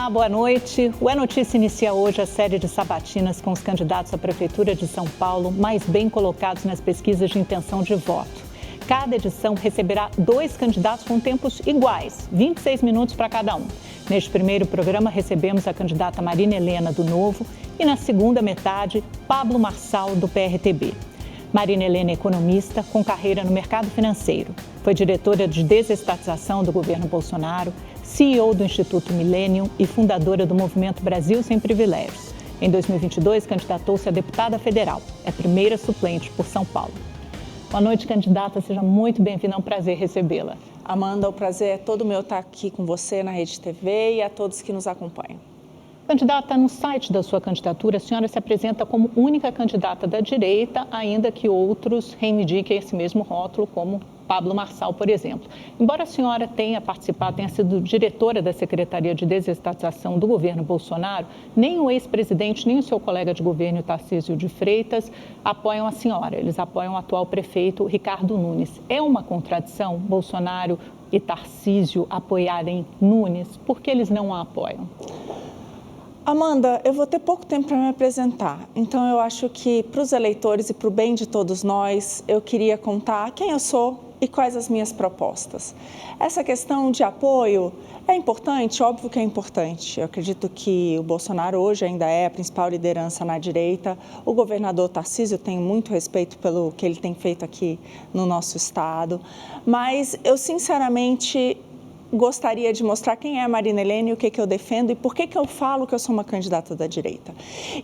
Olá, boa noite. O É Notícia inicia hoje a série de sabatinas com os candidatos à Prefeitura de São Paulo mais bem colocados nas pesquisas de intenção de voto. Cada edição receberá 2 candidatos com tempos iguais, 26 minutos para cada um. Neste primeiro programa, recebemos a candidata Marina Helena, do Novo, e na segunda metade, Pablo Marçal, do PRTB. Marina Helena é economista com carreira no mercado financeiro. Foi diretora de desestatização do governo Bolsonaro, CEO do Instituto Millennium e fundadora do Movimento Brasil Sem Privilégios. Em 2022, candidatou-se a deputada federal. É a primeira suplente por São Paulo. Boa noite, candidata. Seja muito bem-vinda. É um prazer recebê-la. Amanda, o prazer é todo meu estar aqui com você na Rede TV e a todos que nos acompanham. Candidata, no site da sua candidatura, a senhora se apresenta como única candidata da direita, ainda que outros reivindiquem esse mesmo rótulo, como Pablo Marçal, por exemplo. Embora a senhora tenha participado, tenha sido diretora da Secretaria de Desestatização do governo Bolsonaro, nem o ex-presidente, nem o seu colega de governo, Tarcísio de Freitas, apoiam a senhora. Eles apoiam o atual prefeito, Ricardo Nunes. É uma contradição Bolsonaro e Tarcísio apoiarem Nunes? Por que eles não a apoiam? Amanda, eu vou ter pouco tempo para me apresentar, então eu acho que para os eleitores e para o bem de todos nós, eu queria contar quem eu sou e quais as minhas propostas. Essa questão de apoio é importante? Óbvio que é importante. Eu acredito que o Bolsonaro hoje ainda é a principal liderança na direita. O governador Tarcísio, eu tenho muito respeito pelo que ele tem feito aqui no nosso estado, mas eu sinceramente gostaria de mostrar quem é a Marina Helena e o que eu defendo e por que eu falo que eu sou uma candidata da direita.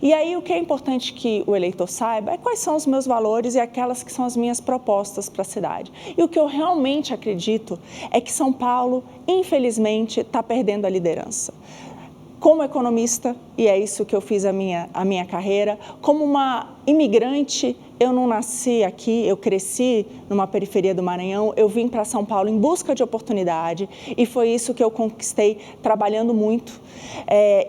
E aí o que é importante que o eleitor saiba é quais são os meus valores e aquelas que são as minhas propostas para a cidade. E o que eu realmente acredito é que São Paulo, infelizmente, está perdendo a liderança. Como economista, e é isso que eu fiz a minha carreira, como uma imigrante, eu não nasci aqui, eu cresci numa periferia do Maranhão, eu vim para São Paulo em busca de oportunidade e foi isso que eu conquistei trabalhando muito.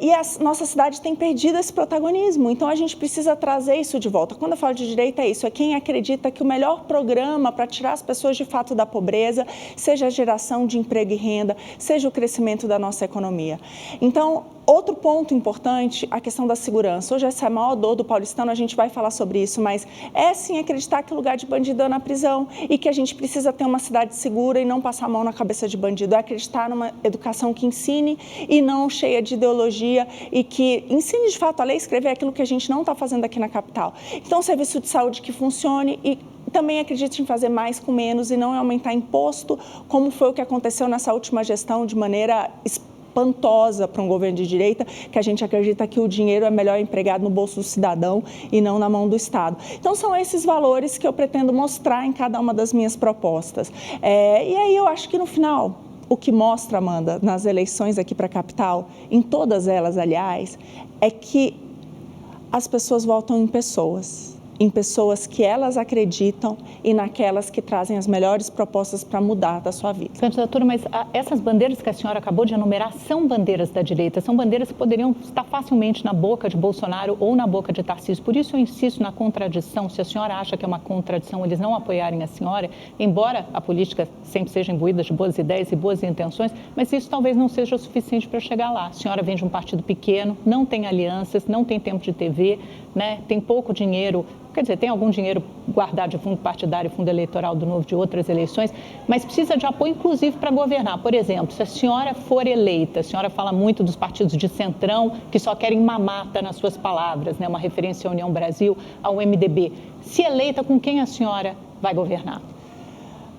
E a nossa cidade tem perdido esse protagonismo, então a gente precisa trazer isso de volta. Quando eu falo de direita é isso, é quem acredita que o melhor programa para tirar as pessoas de fato da pobreza seja a geração de emprego e renda, seja o crescimento da nossa economia. Então, outro ponto importante, a questão da segurança. Hoje essa é a maior dor do paulistano, a gente vai falar sobre isso, mas é sim acreditar que o lugar de bandido é na prisão e que a gente precisa ter uma cidade segura e não passar a mão na cabeça de bandido. É acreditar numa educação que ensine e não cheia de ideologia e que ensine de fato a ler e escrever aquilo que a gente não está fazendo aqui na capital. Então, serviço de saúde que funcione e também acredito em fazer mais com menos e não aumentar imposto, como foi o que aconteceu nessa última gestão de maneira espantosa para um governo de direita, que a gente acredita que o dinheiro é melhor empregado no bolso do cidadão e não na mão do Estado. Então, são esses valores que eu pretendo mostrar em cada uma das minhas propostas. E aí eu acho que no final, o que mostra, Amanda, nas eleições aqui para a capital, em todas elas, aliás, é que as pessoas votam em pessoas que elas acreditam e naquelas que trazem as melhores propostas para mudar da sua vida. Candidatura, mas essas bandeiras que a senhora acabou de enumerar são bandeiras da direita, são bandeiras que poderiam estar facilmente na boca de Bolsonaro ou na boca de Tarcísio. Por isso eu insisto na contradição. Se a senhora acha que é uma contradição eles não apoiarem a senhora, embora a política sempre seja imbuída de boas ideias e boas intenções, mas isso talvez não seja o suficiente para chegar lá. A senhora vem de um partido pequeno, não tem alianças, não tem tempo de TV, né? Tem pouco dinheiro. Quer dizer, tem algum dinheiro guardado de fundo partidário, fundo eleitoral do Novo de outras eleições, mas precisa de apoio, inclusive, para governar. Por exemplo, se a senhora for eleita, a senhora fala muito dos partidos de centrão, que só querem mamata nas suas palavras, né? Uma referência à União Brasil, ao MDB. Se eleita, com quem a senhora vai governar?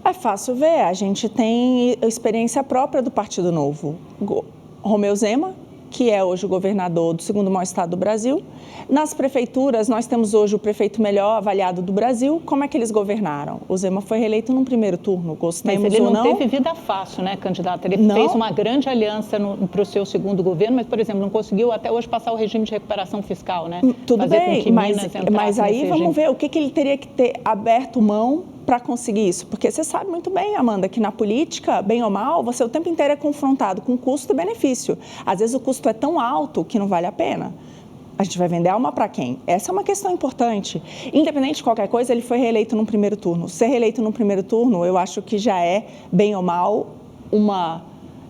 É fácil ver, a gente tem experiência própria do Partido Novo. Romeu Zema, que é hoje o governador do segundo maior estado do Brasil. Nas prefeituras, nós temos hoje o prefeito melhor avaliado do Brasil. Como é que eles governaram? O Zema foi reeleito num primeiro turno, gostemos ou não. Mas ele não teve vida fácil, né, candidata? Ele fez uma grande aliança para o seu segundo governo, mas, por exemplo, não conseguiu até hoje passar o regime de recuperação fiscal, né? Tudo bem, mas aí vamos ver o que ele teria que ter aberto mão para conseguir isso, porque você sabe muito bem, Amanda, que na política, bem ou mal, você o tempo inteiro é confrontado com custo e benefício. Às vezes o custo é tão alto que não vale a pena. A gente vai vender alma para quem? Essa é uma questão importante. Independente de qualquer coisa, ele foi reeleito num primeiro turno. Ser reeleito num primeiro turno, eu acho que já é, bem ou mal, uma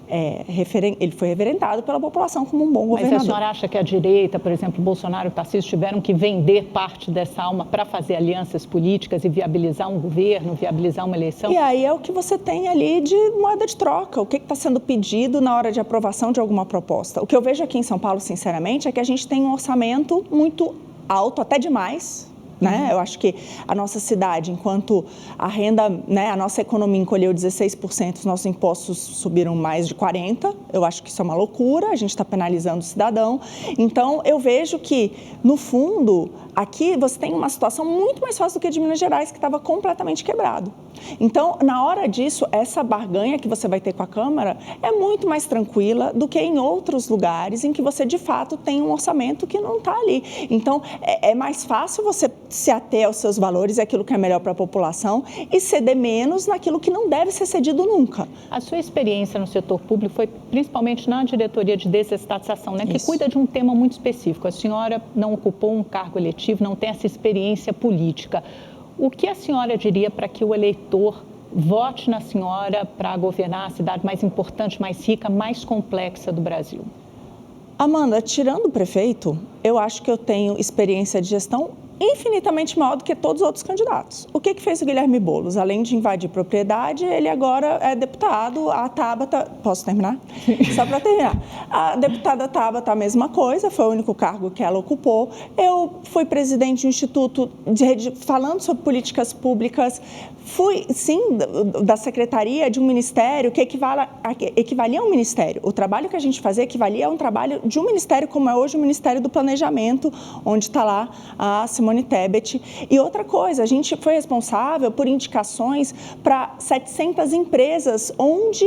ele foi reverendado pela população como um bom governador. Mas a senhora acha que a direita, por exemplo, Bolsonaro e Tarcísio, tiveram que vender parte dessa alma para fazer alianças políticas e viabilizar um governo, viabilizar uma eleição? E aí é o que você tem ali de moeda de troca, o que está sendo pedido na hora de aprovação de alguma proposta. O que eu vejo aqui em São Paulo, sinceramente, é que a gente tem um orçamento muito alto, até demais. Né? Eu acho que a nossa cidade, enquanto a renda, né, a nossa economia encolheu 16%, os nossos impostos subiram mais de 40%, eu acho que isso é uma loucura, a gente está penalizando o cidadão. Então, eu vejo que, no fundo, aqui você tem uma situação muito mais fácil do que de Minas Gerais, que estava completamente quebrado. Então, na hora disso, essa barganha que você vai ter com a Câmara é muito mais tranquila do que em outros lugares em que você, de fato, tem um orçamento que não está ali. Então, é mais fácil você se ater aos seus valores, aquilo que é melhor para a população, e ceder menos naquilo que não deve ser cedido nunca. A sua experiência no setor público foi principalmente na diretoria de desestatização, né, que Isso. cuida de um tema muito específico. A senhora não ocupou um cargo eletivo, não tem essa experiência política. O que a senhora diria para que o eleitor vote na senhora para governar a cidade mais importante, mais rica, mais complexa do Brasil? Amanda, tirando o prefeito, eu acho que eu tenho experiência de gestão infinitamente maior do que todos os outros candidatos. O que fez o Guilherme Boulos? Além de invadir propriedade, ele agora é deputado. A Tabata... Posso terminar? Só para terminar. A deputada Tabata, a mesma coisa, foi o único cargo que ela ocupou. Eu fui presidente do Instituto falando sobre políticas públicas. Fui, sim, da secretaria de um ministério que equivalia a um ministério. O trabalho que a gente fazia equivalia a um trabalho de um ministério, como é hoje o Ministério do Planejamento, onde está lá a Simone Tebet. E outra coisa, a gente foi responsável por indicações para 700 empresas onde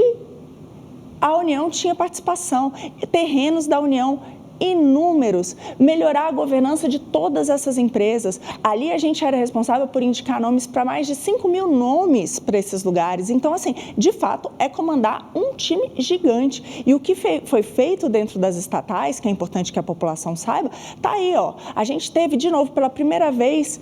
a União tinha participação, terrenos da União inúmeros, melhorar a governança de todas essas empresas. Ali a gente era responsável por indicar nomes para mais de 5 mil nomes para esses lugares. Então, assim, de fato, é comandar um time gigante. E o que foi feito dentro das estatais, que é importante que a população saiba, tá aí, ó. A gente teve, de novo, pela primeira vez,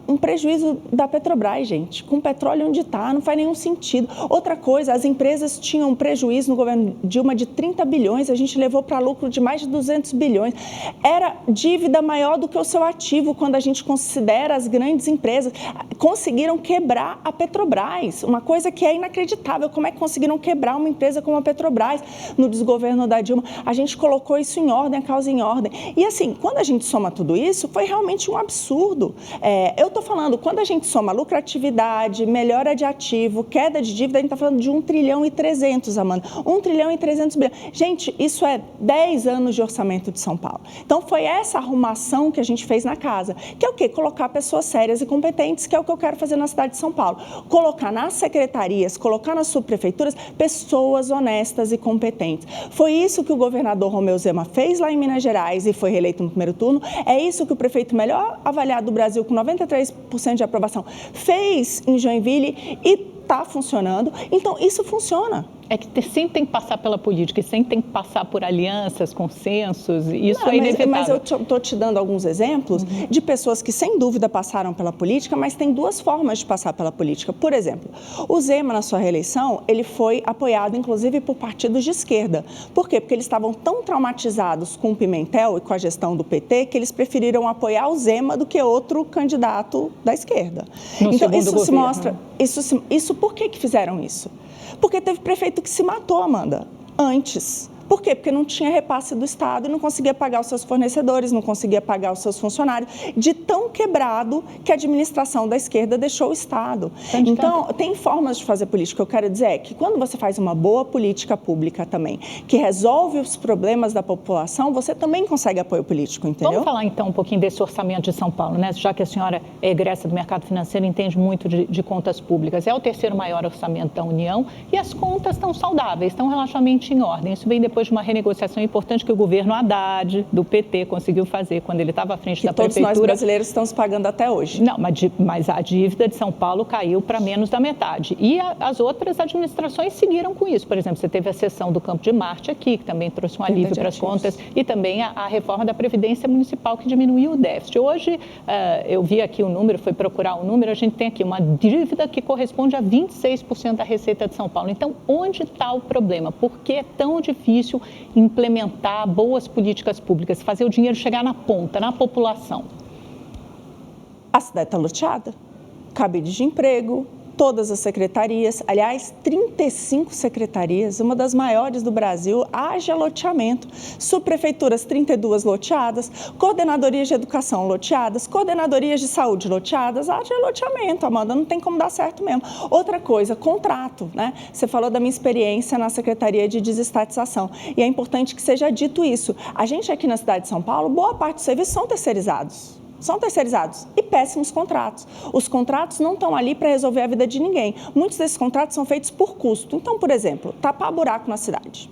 um prejuízo da Petrobras, gente. Com petróleo onde está, não faz nenhum sentido. Outra coisa, as empresas tinham um prejuízo no governo Dilma de 30 bilhões, a gente levou para lucro de mais de 200 bilhões. Era dívida maior do que o seu ativo quando a gente considera as grandes empresas. Conseguiram quebrar a Petrobras, uma coisa que é inacreditável. Como é que conseguiram quebrar uma empresa como a Petrobras no desgoverno da Dilma? A gente colocou isso em ordem, a causa em ordem. E assim, quando a gente soma tudo isso, foi realmente um absurdo. Eu estou falando, quando a gente soma lucratividade, melhora de ativo, queda de dívida, a gente está falando de 1 trilhão e 300, Amanda. 1 trilhão e 300 bilhões. Gente, isso é 10 anos de orçamento de São Paulo. Então, foi essa arrumação que a gente fez na casa, que é o quê? Colocar pessoas sérias e competentes, que é o que eu quero fazer na cidade de São Paulo. Colocar nas secretarias, colocar nas subprefeituras, pessoas honestas e competentes. Foi isso que o governador Romeu Zema fez lá em Minas Gerais e foi reeleito no primeiro turno. É isso que o prefeito melhor avaliado do Brasil, com 93% de aprovação, fez em Joinville e está funcionando. Então, isso funciona. É que sempre tem que passar pela política, e sempre tem que passar por alianças, consensos, isso é inevitável. Mas eu estou te dando alguns exemplos de pessoas que, sem dúvida, passaram pela política, mas tem duas formas de passar pela política. Por exemplo, o Zema, na sua reeleição, ele foi apoiado, inclusive, por partidos de esquerda. Por quê? Porque eles estavam tão traumatizados com o Pimentel e com a gestão do PT que eles preferiram apoiar o Zema do que outro candidato da esquerda. Então, isso se mostra... Isso por que fizeram isso? Porque teve prefeito que se matou, Amanda, antes. Por quê? Porque não tinha repasse do Estado e não conseguia pagar os seus fornecedores, não conseguia pagar os seus funcionários, de tão quebrado que a administração da esquerda deixou o Estado. Então, tem formas de fazer política. Eu quero dizer é que quando você faz uma boa política pública também, que resolve os problemas da população, você também consegue apoio político, entendeu? Vamos falar então um pouquinho desse orçamento de São Paulo, né? Já que a senhora é egressa do mercado financeiro, entende muito de contas públicas. É o terceiro maior orçamento da União e as contas estão saudáveis, estão relativamente em ordem. Isso vem depois depois de uma renegociação importante que o governo Haddad, do PT, conseguiu fazer quando ele estava à frente da prefeitura. Todos nós brasileiros estamos pagando até hoje. Não, mas a dívida de São Paulo caiu para menos da metade. E as outras administrações seguiram com isso. Por exemplo, você teve a cessão do Campo de Marte aqui, que também trouxe um alívio para as contas, e também a reforma da Previdência Municipal, que diminuiu o déficit. Hoje, eu vi aqui o número, fui procurar o número, a gente tem aqui uma dívida que corresponde a 26% da receita de São Paulo. Então, onde está o problema? Por que é tão difícil implementar boas políticas públicas, fazer o dinheiro chegar na ponta, na população? A cidade está loteada, cabide de emprego, todas as secretarias, aliás, 35 secretarias, uma das maiores do Brasil, haja loteamento. Subprefeituras, 32 loteadas, coordenadorias de educação loteadas, coordenadorias de saúde loteadas, haja loteamento, Amanda, não tem como dar certo mesmo. Outra coisa, contrato, né? Você falou da minha experiência na Secretaria de Desestatização e é importante que seja dito isso. A gente aqui na cidade de São Paulo, boa parte dos serviços são terceirizados. São terceirizados e péssimos contratos. Os contratos não estão ali para resolver a vida de ninguém. Muitos desses contratos são feitos por custo. Então, por exemplo, tapar buraco na cidade.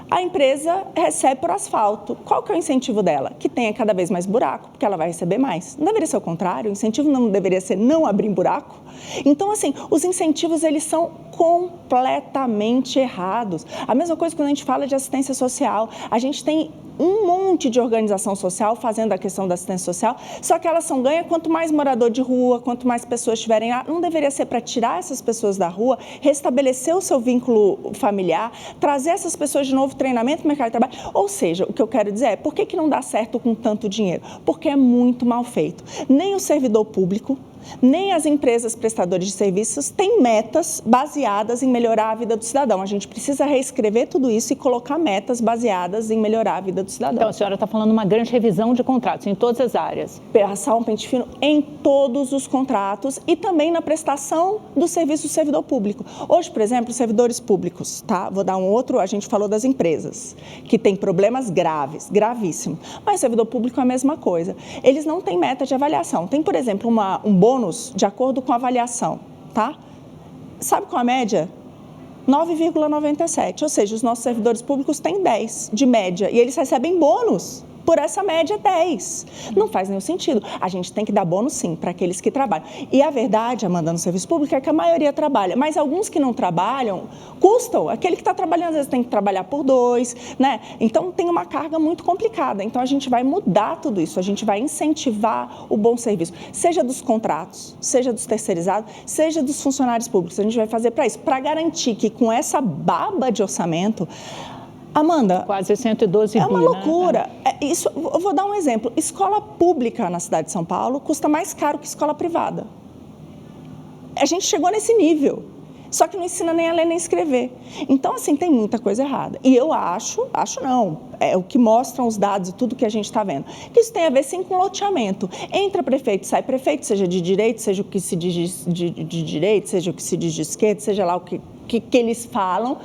A empresa recebe por asfalto. Qual que é o incentivo dela? Que tenha cada vez mais buraco, porque ela vai receber mais. Não deveria ser o contrário, o incentivo não deveria ser não abrir buraco. Então, assim, os incentivos, eles são completamente errados. A mesma coisa quando a gente fala de assistência social. A gente tem um monte de organização social fazendo a questão da assistência social, só que elas são ganhas quanto mais morador de rua, quanto mais pessoas estiverem lá. Não deveria ser para tirar essas pessoas da rua, restabelecer o seu vínculo familiar, trazer essas pessoas de novo treinamento no mercado de trabalho. Ou seja, o que eu quero dizer é, por que não dá certo com tanto dinheiro? Porque é muito mal feito. Nem o servidor público, nem as empresas prestadoras de serviços têm metas baseadas em melhorar a vida do cidadão. A gente precisa reescrever tudo isso e colocar metas baseadas em melhorar a vida do cidadão. Então, a senhora está falando de uma grande revisão de contratos em todas as áreas. Passar um pente fino em todos os contratos e também na prestação do serviço do servidor público. Hoje, por exemplo, os servidores públicos, tá? Vou dar um outro, a gente falou das empresas, que tem problemas graves, gravíssimos. Mas o servidor público é a mesma coisa. Eles não têm meta de avaliação. Tem, por exemplo, um bônus de acordo com a avaliação, tá? Sabe qual a média? 9,97, ou seja, os nossos servidores públicos têm 10 de média e eles recebem bônus por essa média 10. Não faz nenhum sentido. A gente tem que dar bônus, sim, para aqueles que trabalham. E a verdade, Amanda, no serviço público é que a maioria trabalha, mas alguns que não trabalham custam. Aquele que está trabalhando, às vezes, tem que trabalhar por 2, né? Então, tem uma carga muito complicada. Então, a gente vai mudar tudo isso, a gente vai incentivar o bom serviço, seja dos contratos, seja dos terceirizados, seja dos funcionários públicos. A gente vai fazer para isso, para garantir que com essa baba de orçamento, Amanda, quase 112 bi, é uma loucura. Isso, eu vou dar um exemplo. Escola pública na cidade de São Paulo custa mais caro que escola privada. A gente chegou nesse nível. Só que não ensina nem a ler nem a escrever. Então, assim, tem muita coisa errada. E eu acho não, é o que mostram os dados e tudo que a gente está vendo, que isso tem a ver, sim, com loteamento. Entra prefeito, sai prefeito, seja de direita, seja o que se diz de direita, seja o que se diz de esquerda, seja lá o que eles falam.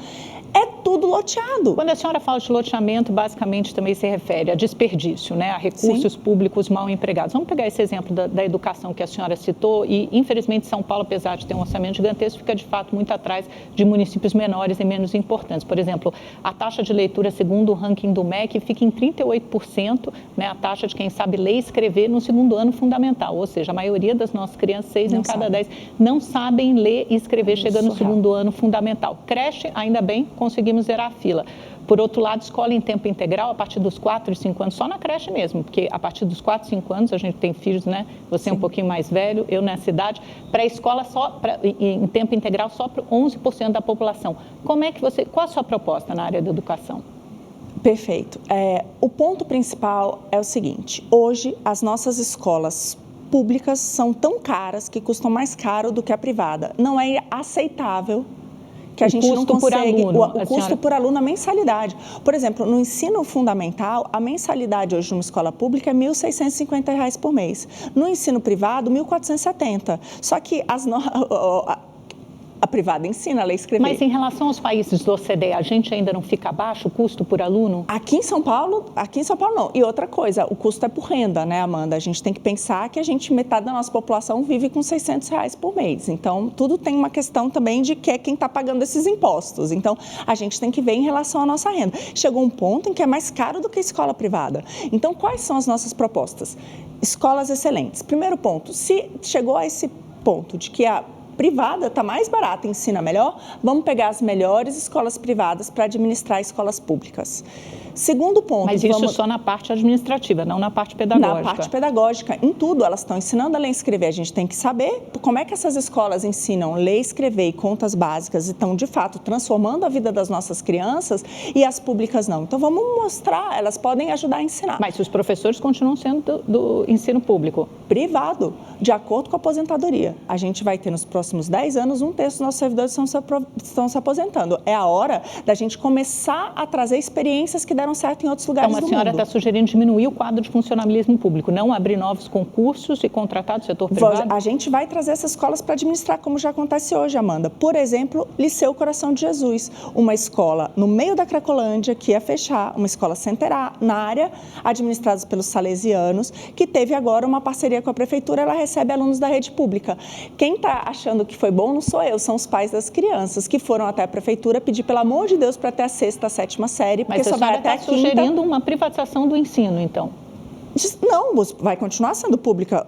É tudo loteado. Quando a senhora fala de loteamento, basicamente também se refere a desperdício, né? A recursos públicos mal empregados. Vamos pegar esse exemplo da educação que a senhora citou e, infelizmente, São Paulo, apesar de ter um orçamento gigantesco, fica, de fato, muito atrás de municípios menores e menos importantes. Por exemplo, a taxa de leitura, segundo o ranking do MEC, fica em 38%, né? A taxa de quem sabe ler e escrever no segundo ano fundamental. Ou seja, a maioria das nossas crianças, 6 em cada 10, não sabem ler e escrever chegando no segundo ano fundamental. Creche, ainda bem, conseguimos zerar a fila. Por outro lado, escola em tempo integral, a partir dos 4 e 5 anos, só na creche mesmo, porque a partir dos 4 e 5 anos, a gente tem filhos, né? Você é um pouquinho mais velho, eu nessa idade, pré-escola em tempo integral só para 11% da população. Qual a sua proposta na área da educação? Perfeito. O ponto principal é o seguinte, hoje as nossas escolas públicas são tão caras que custam mais caro do que a privada. Não é aceitável que a gente não consegue o custo por aluno, a mensalidade. Por exemplo, no ensino fundamental, a mensalidade hoje numa escola pública é R$ 1.650 por mês. No ensino privado, R$ 1.470. Só que A privada ensina a ler e escrever. Mas em relação aos países do OCDE, a gente ainda não fica abaixo o custo por aluno? Aqui em São Paulo não. E outra coisa, o custo é por renda, né, Amanda? A gente tem que pensar que metade da nossa população vive com R$600 por mês. Então, tudo tem uma questão também de que é quem está pagando esses impostos. Então, a gente tem que ver em relação à nossa renda. Chegou um ponto em que é mais caro do que a escola privada. Então, quais são as nossas propostas? Escolas excelentes. Primeiro ponto, se chegou a esse ponto de que a privada está mais barata, ensina melhor, vamos pegar as melhores escolas privadas para administrar escolas públicas. Segundo ponto... Mas isso só na parte administrativa, não na parte pedagógica. Na parte pedagógica. Em tudo, elas estão ensinando a ler e escrever. A gente tem que saber como é que essas escolas ensinam ler, escrever e contas básicas e estão, de fato, transformando a vida das nossas crianças e as públicas não. Então, vamos mostrar, elas podem ajudar a ensinar. Mas os professores continuam sendo do ensino público? Privado, de acordo com a aposentadoria. A gente vai ter nos próximos 10 anos, 1/3 dos nossos servidores estão se aposentando. É a hora da gente começar a trazer experiências que deram certo em outros lugares do mundo. Então, a senhora está sugerindo diminuir o quadro de funcionalismo público, não abrir novos concursos e contratar do setor privado? A gente vai trazer essas escolas para administrar, como já acontece hoje, Amanda. Por exemplo, Liceu Coração de Jesus, uma escola no meio da Cracolândia, que ia fechar, uma escola centenária, administrada pelos salesianos, que teve agora uma parceria com a prefeitura, ela recebe alunos da rede pública. Quem está achando que foi bom não sou eu, são os pais das crianças, que foram até a prefeitura pedir, pelo amor de Deus, para ter a 6ª, 7ª série, porque só vai até a 5ª. Sugerindo uma privatização do ensino, então? Não, vai continuar sendo pública.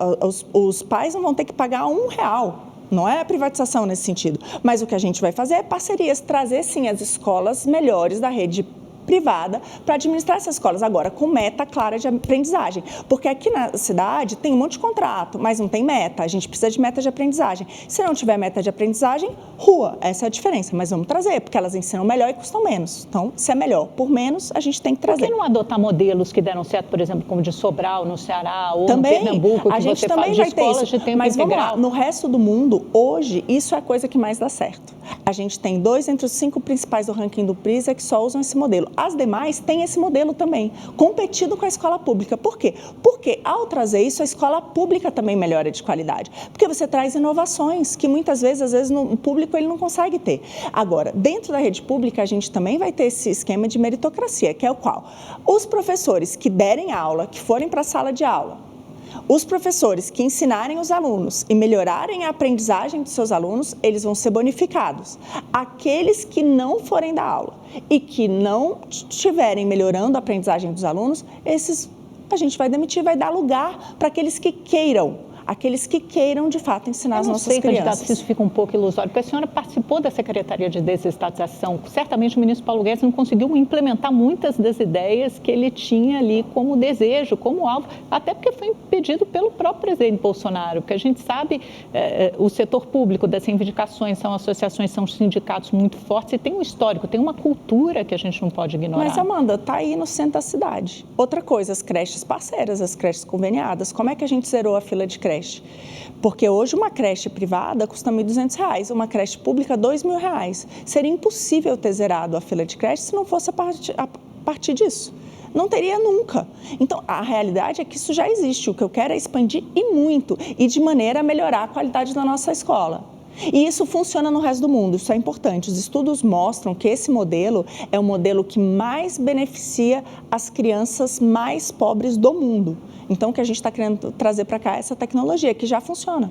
Os pais não vão ter que pagar R$1. Não é a privatização nesse sentido. Mas o que a gente vai fazer é parcerias, trazer sim as escolas melhores da rede privada para administrar essas escolas, agora com meta clara de aprendizagem, porque aqui na cidade tem um monte de contrato, mas não tem meta, a gente precisa de meta de aprendizagem. Se não tiver meta de aprendizagem, rua, essa é a diferença, mas vamos trazer, porque elas ensinam melhor e custam menos. Então, se é melhor por menos, a gente tem que trazer. Por que não adotar modelos que deram certo, por exemplo, como de Sobral, no Ceará, ou também, no Pernambuco, que você faz de escolas de tempo mas integral? Vamos lá, no resto do mundo, hoje, isso é a coisa que mais dá certo. A gente tem 2 entre os 5 principais do ranking do PRISA que só usam esse modelo. As demais têm esse modelo também, competindo com a escola pública. Por quê? Porque ao trazer isso, a escola pública também melhora de qualidade. Porque você traz inovações que muitas vezes, às vezes, no público ele não consegue ter. Agora, dentro da rede pública, a gente também vai ter esse esquema de meritocracia, que é o qual? Os professores que derem aula, que forem para a sala de aula, os professores que ensinarem os alunos e melhorarem a aprendizagem dos seus alunos, eles vão ser bonificados. Aqueles que não forem dar aula e que não estiverem melhorando a aprendizagem dos alunos, esses a gente vai demitir, vai dar lugar para aqueles que queiram de fato ensinar as nossas crianças. Candidato, que isso fica um pouco ilusório, porque a senhora participou da Secretaria de Desestatização. Certamente o ministro Paulo Guedes não conseguiu implementar muitas das ideias que ele tinha ali como desejo, como alvo, até porque foi impedido pelo próprio presidente Bolsonaro, porque a gente sabe, o setor público das reivindicações são associações, são sindicatos muito fortes e tem um histórico, tem uma cultura que a gente não pode ignorar. Mas, Amanda, está aí no centro da cidade. Outra coisa, as creches parceiras, as creches conveniadas. Como é que a gente zerou a fila de creche? Porque hoje uma creche privada custa R$1.200, uma creche pública R$2.000. Seria impossível ter zerado a fila de creche se não fosse a partir disso. Não teria nunca. Então, a realidade é que isso já existe. O que eu quero é expandir e muito, e de maneira a melhorar a qualidade da nossa escola. E isso funciona no resto do mundo, isso é importante. Os estudos mostram que esse modelo é o modelo que mais beneficia as crianças mais pobres do mundo. Então, o que a gente está querendo trazer para cá é essa tecnologia que já funciona.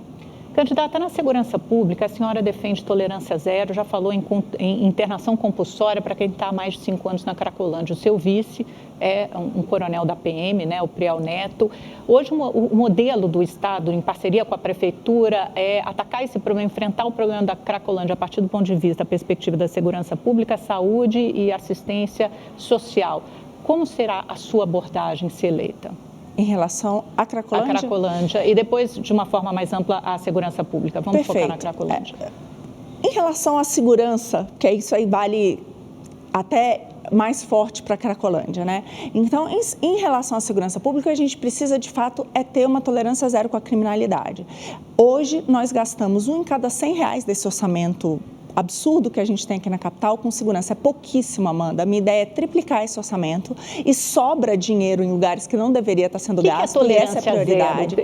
Candidata, na segurança pública, a senhora defende tolerância zero, já falou em internação compulsória para quem está há mais de 5 anos na Cracolândia. O seu vice é um coronel da PM, né, o Prial Neto. Hoje, o modelo do Estado, em parceria com a Prefeitura, é atacar esse problema, enfrentar o problema da Cracolândia a partir do ponto de vista da perspectiva da segurança pública, saúde e assistência social. Como será a sua abordagem se eleita? Em relação à Cracolândia? A Cracolândia. E depois, de uma forma mais ampla, a segurança pública. Vamos Perfeito. focar na Cracolândia. Em relação à segurança, que isso aí vale até mais forte para a Cracolândia, né? Então, em relação à segurança pública, a gente precisa, de fato, ter uma tolerância zero com a criminalidade. Hoje, nós gastamos 1 em cada R$100 desse orçamento absurdo que a gente tem aqui na capital com segurança. É pouquíssimo, Amanda. A minha ideia é triplicar esse orçamento e sobra dinheiro em lugares que não deveria estar sendo gasto, e essa é a prioridade.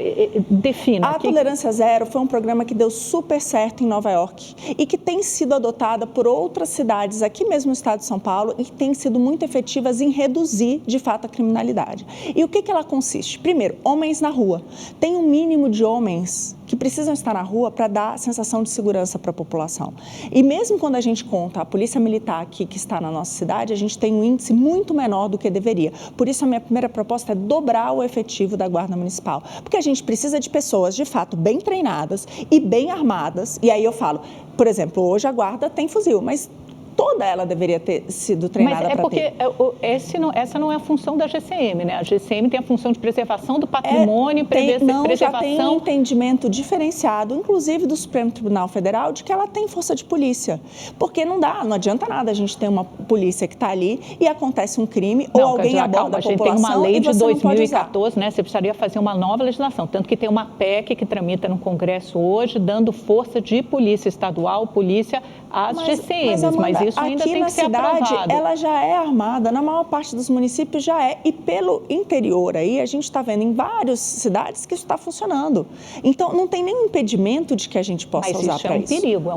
Defina. A Tolerância Zero foi um programa que deu super certo em Nova York e que tem sido adotada por outras cidades aqui mesmo no estado de São Paulo e que tem sido muito efetivas em reduzir, de fato, a criminalidade. E o que ela consiste? Primeiro, homens na rua. Tem um mínimo de homens que precisam estar na rua para dar sensação de segurança para a população. E mesmo quando a gente conta a polícia militar aqui que está na nossa cidade, a gente tem um índice muito menor do que deveria. Por isso, a minha primeira proposta é dobrar o efetivo da Guarda Municipal. Porque a gente precisa de pessoas, de fato, bem treinadas e bem armadas. E aí eu falo, por exemplo, hoje a Guarda tem fuzil, mas toda ela deveria ter sido treinada para ter. Mas é porque essa não é a função da GCM, né? A GCM tem a função de preservação do patrimônio, preservação... Já tem um entendimento diferenciado, inclusive do Supremo Tribunal Federal, de que ela tem força de polícia. Porque não adianta nada a gente ter uma polícia que está ali e acontece um crime ou alguém aborda a população. A gente tem uma lei de 2014, né? Você precisaria fazer uma nova legislação. Tanto que tem uma PEC que tramita no Congresso hoje, dando força de polícia estadual, polícia às GCMs, mas isso ainda tem que ser aprovado. Aqui na cidade, ela já é armada, na maior parte dos municípios já é, e pelo interior aí, a gente está vendo em várias cidades que isso está funcionando. Então, não tem nenhum impedimento de que a gente possa usar para isso. Mas isso é um perigo, é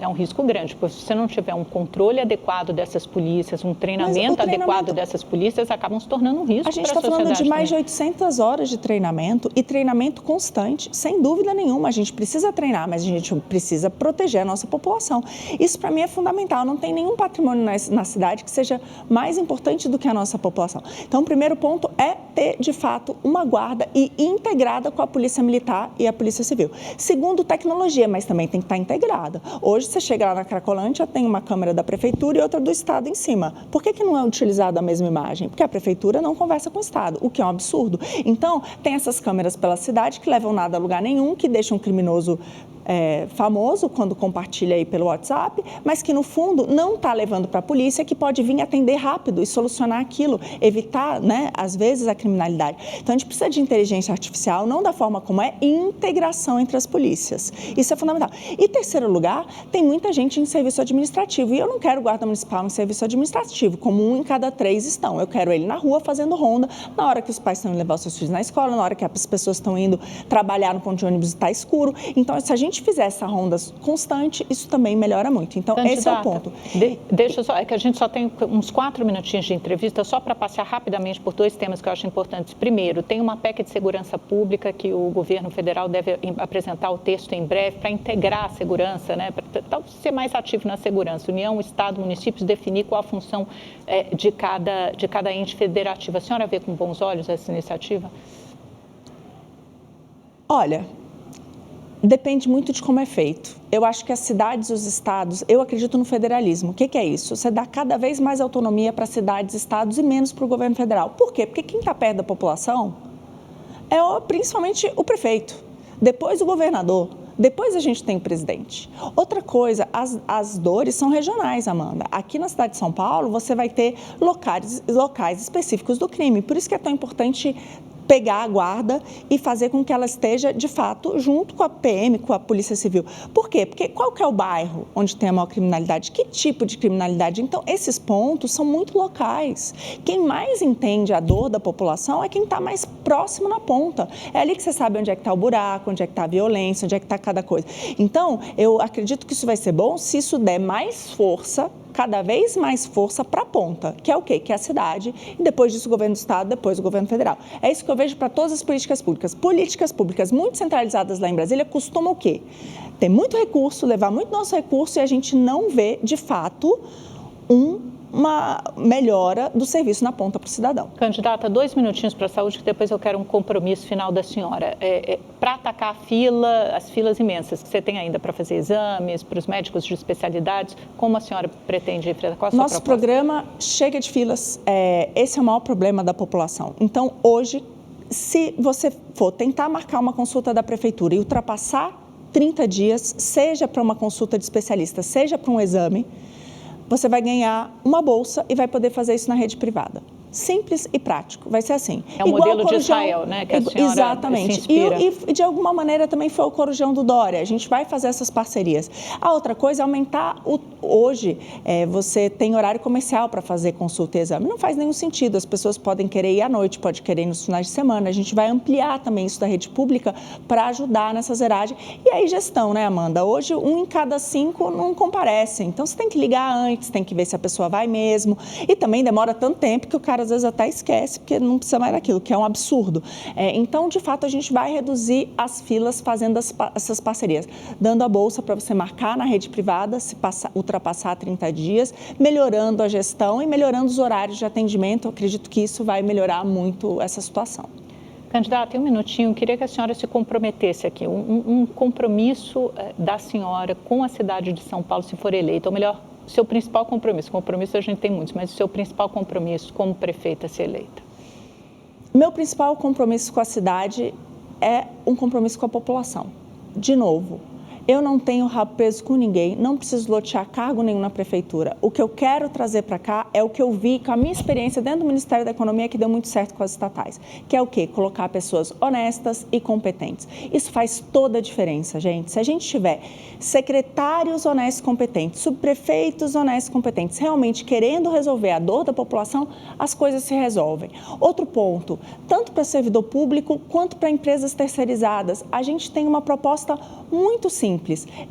um risco grande, porque se você não tiver um controle adequado dessas polícias, um treinamento adequado dessas polícias, acabam se tornando um risco para a sociedade. A gente está falando de mais de 800 horas de treinamento e treinamento constante, sem dúvida nenhuma. A gente precisa treinar, mas a gente precisa proteger a nossa população. Isso, para mim, é fundamental. Não tem nenhum patrimônio na cidade que seja mais importante do que a nossa população. Então, o primeiro ponto é ter, de fato, uma guarda e integrada com a Polícia Militar e a Polícia Civil. Segundo, tecnologia, mas também tem que estar integrada. Hoje, você chega lá na Cracolândia, tem uma câmera da Prefeitura e outra do Estado em cima. Por que não é utilizada a mesma imagem? Porque a Prefeitura não conversa com o Estado, o que é um absurdo. Então, tem essas câmeras pela cidade que levam nada a lugar nenhum, que deixam um criminoso famoso quando compartilha aí pelo WhatsApp, mas que no fundo não está levando para a polícia, que pode vir atender rápido e solucionar aquilo, evitar, né, às vezes, a criminalidade. Então, a gente precisa de inteligência artificial, não da forma como é, e integração entre as polícias. Isso é fundamental. E, terceiro lugar, tem muita gente em serviço administrativo, e eu não quero guarda municipal em serviço administrativo, como 1 em cada 3 estão. Eu quero ele na rua fazendo ronda, na hora que os pais estão indo levar os seus filhos na escola, na hora que as pessoas estão indo trabalhar no ponto de ônibus e está escuro. Então, se a gente fizer essa ronda constante, isso também melhora muito. Então, Candidata, esse é o ponto. Deixa só, é que a gente só tem uns 4 minutinhos de entrevista, só para passear rapidamente por 2 temas que eu acho importantes. Primeiro, tem uma PEC de segurança pública que o governo federal deve apresentar o texto em breve para integrar a segurança, né, para ser mais ativo na segurança. União, Estado, municípios, definir qual a função de cada ente federativo. A senhora vê com bons olhos essa iniciativa? Olha, depende muito de como é feito. Eu acho que as cidades e os estados, eu acredito no federalismo. O que é isso? Você dá cada vez mais autonomia para cidades, estados e menos para o governo federal. Por quê? Porque quem está perto da população é principalmente o prefeito, depois o governador, depois a gente tem o presidente. Outra coisa, as dores são regionais, Amanda. Aqui na cidade de São Paulo, você vai ter locais específicos do crime. Por isso que é tão importante pegar a guarda e fazer com que ela esteja, de fato, junto com a PM, com a Polícia Civil. Por quê? Porque qual que é o bairro onde tem a maior criminalidade? Que tipo de criminalidade? Então, esses pontos são muito locais. Quem mais entende a dor da população é quem está mais próximo na ponta. É ali que você sabe onde é que está o buraco, onde é que está a violência, onde é que está cada coisa. Então, eu acredito que isso vai ser bom se isso der mais força, cada vez mais força para a ponta, que é o quê? Que é a cidade, e depois disso o governo do estado, depois o governo federal. É isso que eu vejo para todas as políticas públicas. Políticas públicas muito centralizadas lá em Brasília costumam o quê? Ter muito recurso, levar muito nosso recurso e a gente não vê, de fato, uma melhora do serviço na ponta para o cidadão. Candidata, 2 minutinhos para a saúde, que depois eu quero um compromisso final da senhora. Para atacar as filas imensas que você tem ainda para fazer exames, para os médicos de especialidades, como a senhora pretende enfrentar? Qual a sua Nosso proposta? programa chega de filas, esse é o maior problema da população. Então, hoje, se você for tentar marcar uma consulta da prefeitura e ultrapassar 30 dias, seja para uma consulta de especialista, seja para um exame, você vai ganhar uma bolsa e vai poder fazer isso na rede privada. simples e prático. Vai ser assim. É o modelo de Israel, né? Que a senhora exatamente. Se inspira. E de alguma maneira também foi o Corujão do Dória. A gente vai fazer essas parcerias. A outra coisa é aumentar hoje, você tem horário comercial para fazer consulta e exame. Não faz nenhum sentido. As pessoas podem querer ir à noite, podem querer ir nos finais de semana. A gente vai ampliar também isso da rede pública para ajudar nessa zeragem. E aí, gestão, né, Amanda? Hoje, 1 em cada 5 não comparece. Então, você tem que ligar antes, tem que ver se a pessoa vai mesmo. E também demora tanto tempo que o cara às vezes até esquece, porque não precisa mais daquilo, que é um absurdo. Então, de fato, a gente vai reduzir as filas fazendo essas parcerias, dando a bolsa para você marcar na rede privada, se ultrapassar 30 dias, melhorando a gestão e melhorando os horários de atendimento. Eu acredito que isso vai melhorar muito essa situação. Candidata, em um minutinho, queria que a senhora se comprometesse aqui, um compromisso da senhora com a cidade de São Paulo, se for eleita, ou melhor, seu principal compromisso a gente tem muitos, mas o seu principal compromisso como prefeita se eleita? Meu principal compromisso com a cidade é um compromisso com a população. De novo, eu não tenho rabo preso com ninguém, não preciso lotear cargo nenhum na prefeitura. O que eu quero trazer para cá é o que eu vi com a minha experiência dentro do Ministério da Economia, que deu muito certo com as estatais, que é o quê? Colocar pessoas honestas e competentes. Isso faz toda a diferença, gente. Se a gente tiver secretários honestos e competentes, subprefeitos honestos e competentes, realmente querendo resolver a dor da população, as coisas se resolvem. Outro ponto, tanto para servidor público quanto para empresas terceirizadas, a gente tem uma proposta muito simples.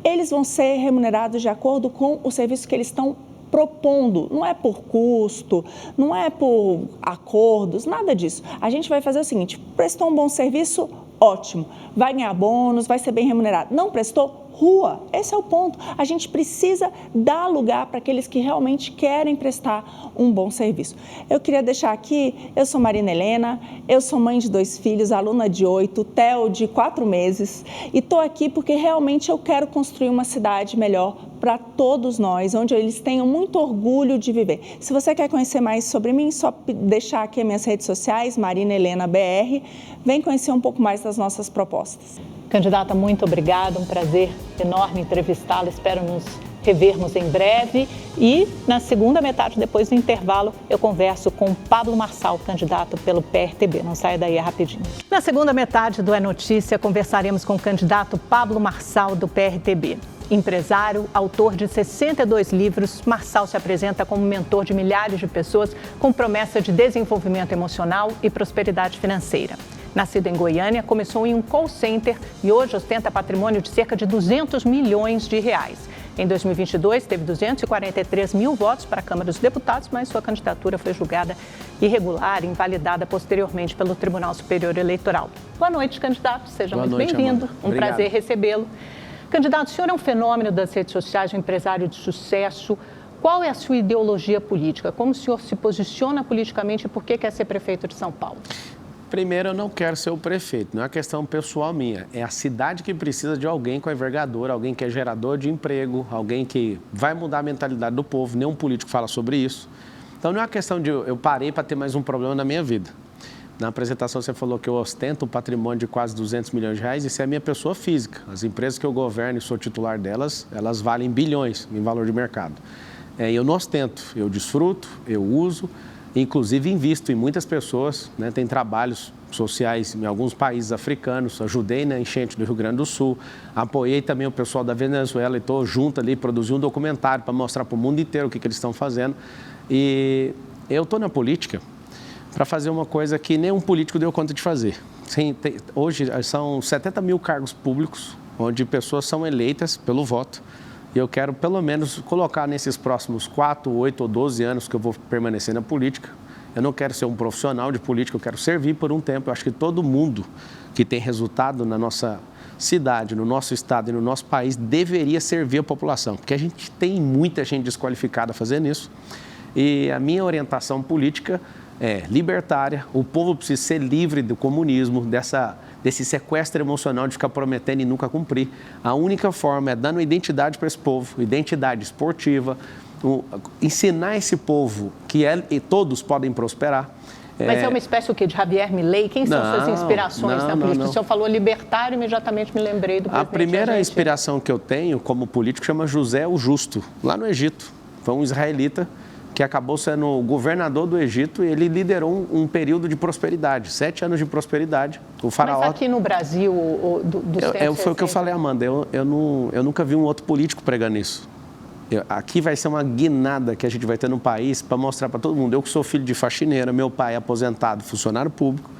Eles vão ser remunerados de acordo com o serviço que eles estão propondo, não é por custo, não é por acordos, nada disso. A gente vai fazer o seguinte, prestou um bom serviço, ótimo, vai ganhar bônus, vai ser bem remunerado. Não prestou? Rua, esse é o ponto. A gente precisa dar lugar para aqueles que realmente querem prestar um bom serviço. Eu queria deixar aqui, eu sou Marina Helena, eu sou mãe de 2 filhos, aluna de 8, Theo de 4 meses, e estou aqui porque realmente eu quero construir uma cidade melhor para todos nós, onde eles tenham muito orgulho de viver. Se você quer conhecer mais sobre mim, só deixar aqui as minhas redes sociais, Marina Helena BR, vem conhecer um pouco mais das nossas propostas. Candidata, muito obrigada, um prazer enorme entrevistá-la, espero nos revermos em breve e na segunda metade, depois do intervalo, eu converso com Pablo Marçal, candidato pelo PRTB, não saia daí, é rapidinho. Na segunda metade do É Notícia, conversaremos com o candidato Pablo Marçal do PRTB. Empresário, autor de 62 livros, Marçal se apresenta como mentor de milhares de pessoas com promessa de desenvolvimento emocional e prosperidade financeira. Nascido em Goiânia, começou em um call center e hoje ostenta patrimônio de cerca de 200 milhões de reais. Em 2022, teve 243 mil votos para a Câmara dos Deputados, mas sua candidatura foi julgada irregular e invalidada posteriormente pelo Tribunal Superior Eleitoral. Boa noite, candidato. Seja muito bem-vindo. Um prazer recebê-lo. Candidato, o senhor é um fenômeno das redes sociais, um empresário de sucesso. Qual é a sua ideologia política? Como o senhor se posiciona politicamente e por que quer ser prefeito de São Paulo? Primeiro, eu não quero ser o prefeito, não é uma questão pessoal minha. É a cidade que precisa de alguém com envergadura, alguém que é gerador de emprego, alguém que vai mudar a mentalidade do povo. Nenhum político fala sobre isso. Então, não é uma questão de eu parei para ter mais um problema na minha vida. Na apresentação, você falou que eu ostento um patrimônio de quase 200 milhões de reais. Isso é a minha pessoa física. As empresas que eu governo e sou titular delas, elas valem bilhões em valor de mercado. Eu não ostento, eu desfruto, eu uso. Inclusive, invisto em muitas pessoas, né? Tem trabalhos sociais em alguns países africanos, ajudei na enchente do Rio Grande do Sul, apoiei também o pessoal da Venezuela e estou junto ali, produzi um documentário para mostrar para o mundo inteiro o que eles estão fazendo. E eu estou na política para fazer uma coisa que nenhum político deu conta de fazer. Hoje são 70 mil cargos públicos, onde pessoas são eleitas pelo voto. E eu quero, pelo menos, colocar nesses próximos 4, 8 ou 12 anos que eu vou permanecer na política. Eu não quero ser um profissional de política, eu quero servir por um tempo. Eu acho que todo mundo que tem resultado na nossa cidade, no nosso estado e no nosso país deveria servir a população, porque a gente tem muita gente desqualificada fazendo isso. E a minha orientação política é libertária. O povo precisa ser livre do comunismo, desse sequestro emocional de ficar prometendo e nunca cumprir. A única forma é dando identidade para esse povo, identidade esportiva, ensinar esse povo que todos podem prosperar. Mas é uma espécie o quê? De Javier Milei? Quem são suas inspirações na política? O senhor falou libertário, imediatamente me lembrei do presidente. A primeira inspiração que eu tenho como político chama José o Justo, lá no Egito. Foi um israelita que acabou sendo governador do Egito, e ele liderou um período de prosperidade, 7 anos de prosperidade. O faraó... Mas aqui no Brasil, Foi o que eu falei, Amanda, eu nunca vi um outro político pregando isso. Aqui vai ser uma guinada que a gente vai ter no país para mostrar para todo mundo. Eu que sou filho de faxineira, meu pai é aposentado, funcionário público,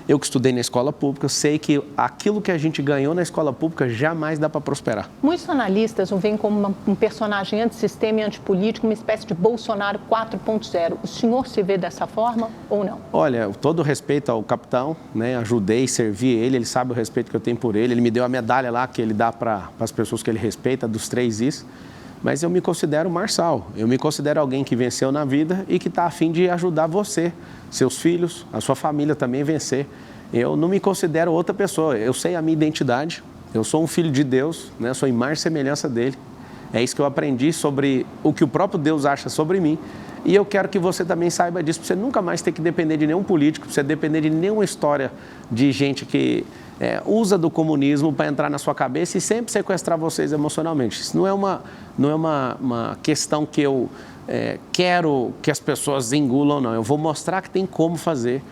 eu que estudei na escola pública, eu sei que aquilo que a gente ganhou na escola pública jamais dá para prosperar. Muitos analistas o veem como um personagem antissistema e antipolítico, uma espécie de Bolsonaro 4.0. O senhor se vê dessa forma ou não? Olha, todo respeito ao capitão, né? Ajudei, servi ele sabe o respeito que eu tenho por ele me deu a medalha lá que ele dá para as pessoas que ele respeita, dos 3 Is. Mas eu me considero marçal, eu me considero alguém que venceu na vida e que está a fim de ajudar você, seus filhos, a sua família também vencer. Eu não me considero outra pessoa, eu sei a minha identidade, eu sou um filho de Deus, né? Sou imagem e semelhança dele. É isso que eu aprendi sobre o que o próprio Deus acha sobre mim. E eu quero que você também saiba disso, para você nunca mais ter que depender de nenhum político, para você depender de nenhuma história de gente que usa do comunismo para entrar na sua cabeça e sempre sequestrar vocês emocionalmente. Isso não é uma questão que eu quero que as pessoas engulam, não. Eu vou mostrar que tem como fazer.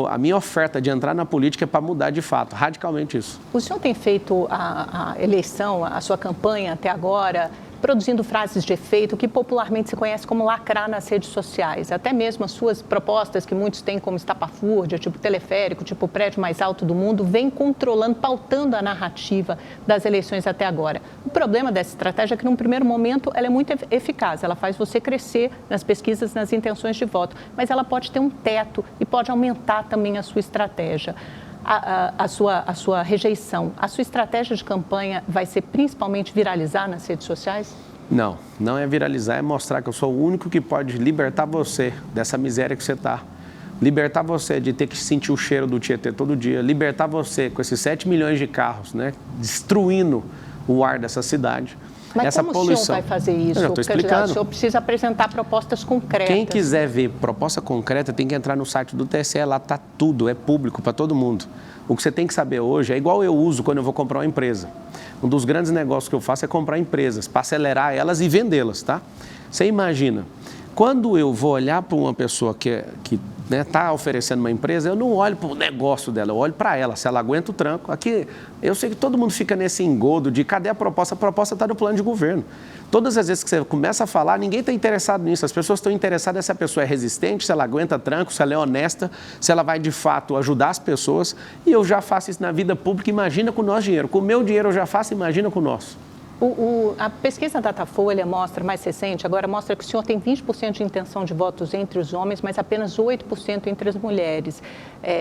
A minha oferta de entrar na política é para mudar de fato, radicalmente isso. O senhor tem feito a eleição, a sua campanha até agora, produzindo frases de efeito, que popularmente se conhece como lacrar nas redes sociais. Até mesmo as suas propostas, que muitos têm como estapafúrdia, tipo teleférico, tipo prédio mais alto do mundo, vem controlando, pautando a narrativa das eleições até agora. O problema dessa estratégia é que, num primeiro momento, ela é muito eficaz. Ela faz você crescer nas pesquisas, nas intenções de voto. Mas ela pode ter um teto e pode aumentar também a sua estratégia. A sua rejeição, a sua estratégia de campanha vai ser principalmente viralizar nas redes sociais? Não, não é viralizar, é mostrar que eu sou o único que pode libertar você dessa miséria que você está. Libertar você de ter que sentir o cheiro do Tietê todo dia. Libertar você com esses 7 milhões de carros, né, destruindo o ar dessa cidade. Mas essa como poluição. o senhor vai fazer isso? Eu já estou explicando. O senhor precisa apresentar propostas concretas. Quem quiser ver proposta concreta tem que entrar no site do TSE, lá está tudo, é público para todo mundo. O que você tem que saber hoje é igual eu uso quando eu vou comprar uma empresa. Um dos grandes negócios que eu faço é comprar empresas, para acelerar elas e vendê-las, tá? Você imagina, quando eu vou olhar para uma pessoa que está oferecendo uma empresa, eu não olho para o negócio dela, eu olho para ela, se ela aguenta o tranco. Aqui, eu sei que todo mundo fica nesse engodo de cadê a proposta? A proposta está no plano de governo. Todas as vezes que você começa a falar, ninguém está interessado nisso. As pessoas estão interessadas se a pessoa é resistente, se ela aguenta tranco, se ela é honesta, se ela vai de fato ajudar as pessoas. E eu já faço isso na vida pública, imagina com o nosso dinheiro. Com o meu dinheiro eu já faço, imagina com o nosso. A pesquisa Datafolha mostra, mais recente, agora mostra que o senhor tem 20% de intenção de votos entre os homens, mas apenas 8% entre as mulheres.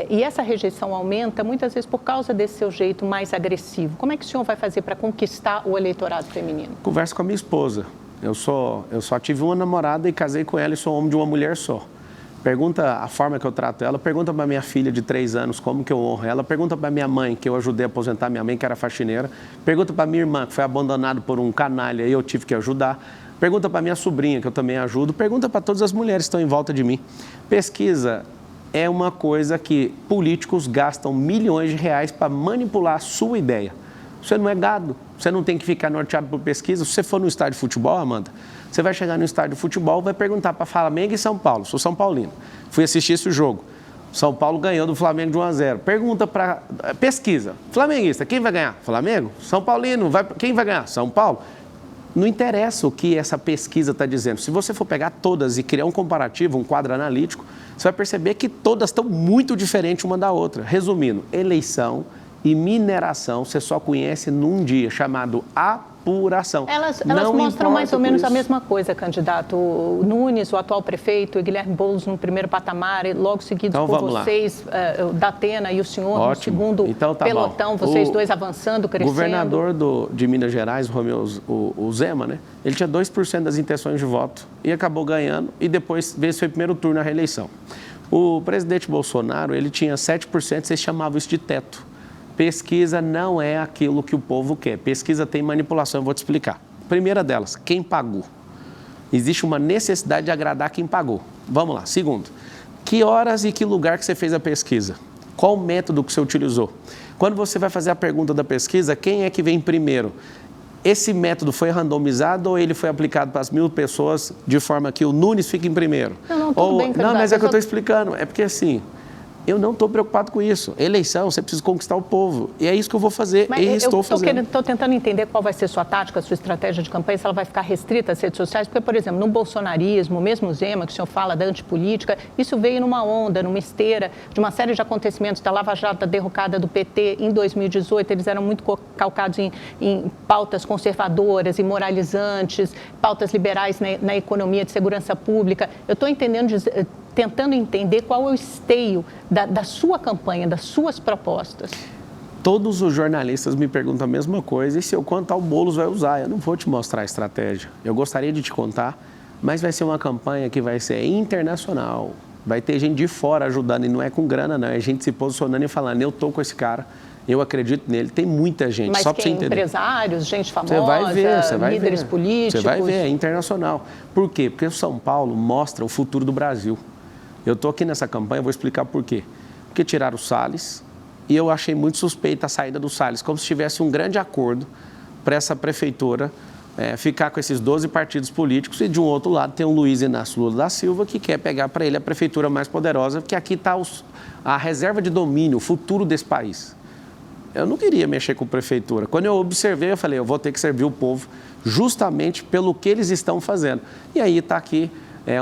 E essa rejeição aumenta muitas vezes por causa desse seu jeito mais agressivo. Como é que o senhor vai fazer para conquistar o eleitorado feminino? Converso com a minha esposa. Eu só tive uma namorada e casei com ela e sou homem de uma mulher só. Pergunta a forma que eu trato ela, pergunta para minha filha de 3 anos como que eu honro ela, pergunta para minha mãe, que eu ajudei a aposentar minha mãe, que era faxineira, pergunta para minha irmã, que foi abandonada por um canalha e eu tive que ajudar, pergunta para minha sobrinha, que eu também ajudo, pergunta para todas as mulheres que estão em volta de mim. Pesquisa é uma coisa que políticos gastam milhões de reais para manipular a sua ideia. Você não é gado, você não tem que ficar norteado por pesquisa. Se você for no estádio de futebol, Amanda, você vai chegar no estádio de futebol, vai perguntar para Flamengo e São Paulo. Sou São Paulino. Fui assistir esse jogo. São Paulo ganhou do Flamengo de 1-0. Pergunta para... Pesquisa. Flamenguista, quem vai ganhar? Flamengo? São Paulino, quem vai ganhar? São Paulo? Não interessa o que essa pesquisa está dizendo. Se você for pegar todas e criar um comparativo, um quadro analítico, você vai perceber que todas estão muito diferentes uma da outra. Resumindo, eleição e mineração você só conhece num dia, chamado apuração. Elas mostram mais ou menos a mesma coisa, candidato. O Nunes, o atual prefeito, e Guilherme Boulos no primeiro patamar, e logo seguidos por vocês, Datena e o senhor no segundo pelotão, vocês dois avançando, crescendo. O governador de Minas Gerais, o Zema, né? Ele tinha 2% das intenções de voto e acabou ganhando e depois veio seu primeiro turno na reeleição. O presidente Bolsonaro, ele tinha 7%, vocês chamavam isso de teto. Pesquisa não é aquilo que o povo quer. Pesquisa tem manipulação, eu vou te explicar. Primeira delas, quem pagou? Existe uma necessidade de agradar quem pagou. Vamos lá. Segundo, que horas e que lugar que você fez a pesquisa? Qual o método que você utilizou? Quando você vai fazer a pergunta da pesquisa, quem é que vem primeiro? esse método foi randomizado ou ele foi aplicado para as 1.000 pessoas de forma que o Nunes fique em primeiro? Não, tudo bem, candidato. Não, mas é que eu estou explicando. É porque assim, eu não estou preocupado com isso. Eleição, você precisa conquistar o povo. E é isso que eu vou fazer e estou fazendo. Estou tentando entender qual vai ser sua tática, sua estratégia de campanha, se ela vai ficar restrita às redes sociais. Porque, por exemplo, no bolsonarismo, mesmo o Zema, que o senhor fala da antipolítica, isso veio numa onda, numa esteira de uma série de acontecimentos da Lava Jato, da derrocada do PT em 2018. Eles eram muito calcados em pautas conservadoras e moralizantes, pautas liberais na economia de segurança pública. Eu estou tentando entender qual é o esteio da sua campanha, das suas propostas. Todos os jornalistas me perguntam a mesma coisa, e se eu contar, o Boulos vai usar. Eu não vou te mostrar a estratégia. Eu gostaria de te contar, mas vai ser uma campanha que vai ser internacional. Vai ter gente de fora ajudando, e não é com grana, não. É gente se posicionando e falando, eu estou com esse cara, eu acredito nele. Tem muita gente, mas só para você entender. Empresários, gente famosa, você vai líderes ver. políticos. Você vai ver, é internacional. Por quê? Porque o São Paulo mostra o futuro do Brasil. Eu estou aqui nessa campanha, vou explicar por quê. Porque tiraram o Salles e eu achei muito suspeita a saída do Salles, como se tivesse um grande acordo para essa prefeitura ficar com esses 12 partidos políticos e de um outro lado tem o Luiz Inácio Lula da Silva que quer pegar para ele a prefeitura mais poderosa, porque aqui está a reserva de domínio, o futuro desse país. Eu não queria mexer com a prefeitura. Quando eu observei, eu falei, eu vou ter que servir o povo justamente pelo que eles estão fazendo. E aí está aqui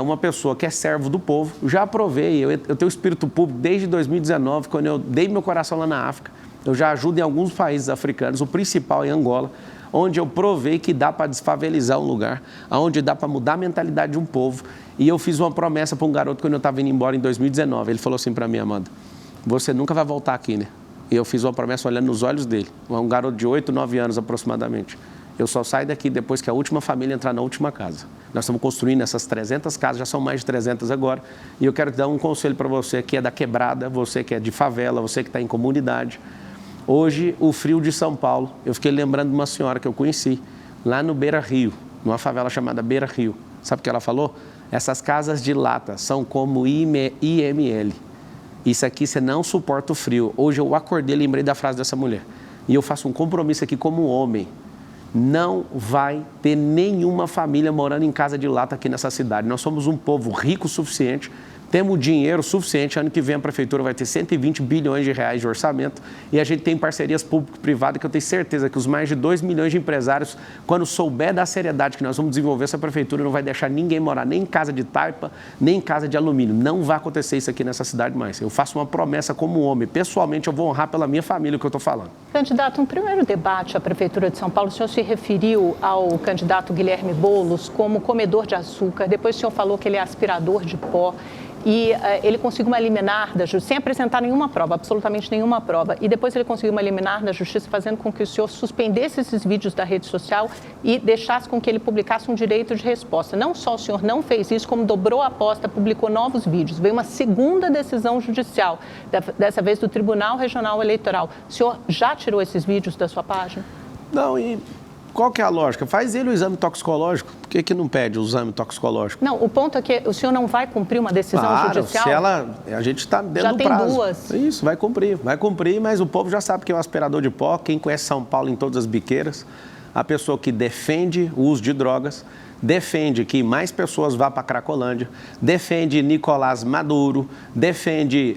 uma pessoa que é servo do povo. Já aprovei, eu tenho espírito público desde 2019, quando eu dei meu coração lá na África. Eu já ajudo em alguns países africanos, o principal em Angola, onde eu provei que dá para desfavelizar um lugar, onde dá para mudar a mentalidade de um povo. E eu fiz uma promessa para um garoto quando eu estava indo embora em 2019. Ele falou assim para mim, Amanda, você nunca vai voltar aqui, né? E eu fiz uma promessa olhando nos olhos dele, um garoto de 8, 9 anos aproximadamente. Eu só saio daqui depois que a última família entrar na última casa. Nós estamos construindo essas 300 casas, já são mais de 300 agora. E eu quero dar um conselho para você que é da quebrada, você que é de favela, você que está em comunidade. Hoje, o frio de São Paulo, eu fiquei lembrando de uma senhora que eu conheci, lá no Beira Rio, numa favela chamada Beira Rio. Sabe o que ela falou? Essas casas de lata são como IML. Isso aqui, você não suporta o frio. Hoje eu acordei e lembrei da frase dessa mulher. E eu faço um compromisso aqui como homem. Não vai ter nenhuma família morando em casa de lata aqui nessa cidade. Nós somos um povo rico o suficiente, temos dinheiro suficiente. Ano que vem a prefeitura vai ter 120 bilhões de reais de orçamento e a gente tem parcerias público-privadas que eu tenho certeza que os mais de 2 milhões de empresários, quando souber da seriedade que nós vamos desenvolver essa prefeitura, não vai deixar ninguém morar nem em casa de taipa, nem em casa de alumínio. Não vai acontecer isso aqui nessa cidade mais. Eu faço uma promessa como homem. Pessoalmente, eu vou honrar pela minha família o que eu estou falando. Candidato, um primeiro debate à Prefeitura de São Paulo, o senhor se referiu ao candidato Guilherme Boulos como comedor de açúcar. Depois o senhor falou que ele é aspirador de pó. E ele conseguiu uma liminar da Justiça, sem apresentar nenhuma prova, absolutamente nenhuma prova. E depois ele conseguiu uma liminar da Justiça, fazendo com que o senhor suspendesse esses vídeos da rede social e deixasse com que ele publicasse um direito de resposta. Não só o senhor não fez isso, como dobrou a aposta, publicou novos vídeos. Veio uma segunda decisão judicial, dessa vez do Tribunal Regional Eleitoral. O senhor já tirou esses vídeos da sua página? Não, e qual que é a lógica? Faz ele o exame toxicológico. Por que não pede o exame toxicológico? Não, o ponto é que o senhor não vai cumprir uma decisão judicial? Se a gente está dentro do prazo. Já tem duas. Isso, vai cumprir, mas o povo já sabe que é um aspirador de pó. Quem conhece São Paulo em todas as biqueiras, a pessoa que defende o uso de drogas, defende que mais pessoas vá para a Cracolândia, defende Nicolás Maduro, defende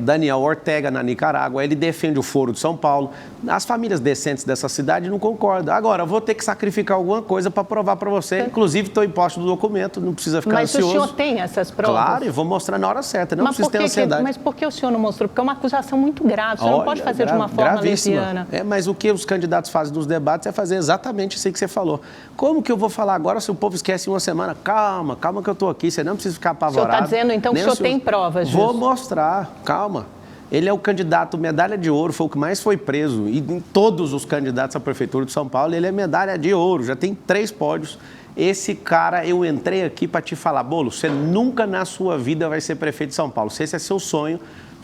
Daniel Ortega na Nicarágua, ele defende o Foro de São Paulo. As famílias decentes dessa cidade não concordam. Agora, eu vou ter que sacrificar alguma coisa para provar para você. Inclusive, estou em posse do documento, não precisa ficar ansioso. Mas o senhor tem essas provas? Claro, eu vou mostrar na hora certa, não precisa ter ansiedade. Mas por que o senhor não mostrou? Porque é uma acusação muito grave, o senhor não pode fazer de uma forma leviana. Mas o que os candidatos fazem nos debates é fazer exatamente isso aí que você falou. Como que eu vou falar agora se o povo esquece em uma semana? Calma que eu estou aqui, você não precisa ficar apavorado. O senhor está dizendo, então, que o senhor tem provas disso? Vou mostrar, calma. Ele é o candidato medalha de ouro, foi o que mais foi preso. E em todos os candidatos à Prefeitura de São Paulo, ele é medalha de ouro, já tem 3 pódios. Esse cara, eu entrei aqui para te falar, Boulos, você nunca na sua vida vai ser prefeito de São Paulo. Se esse é seu sonho,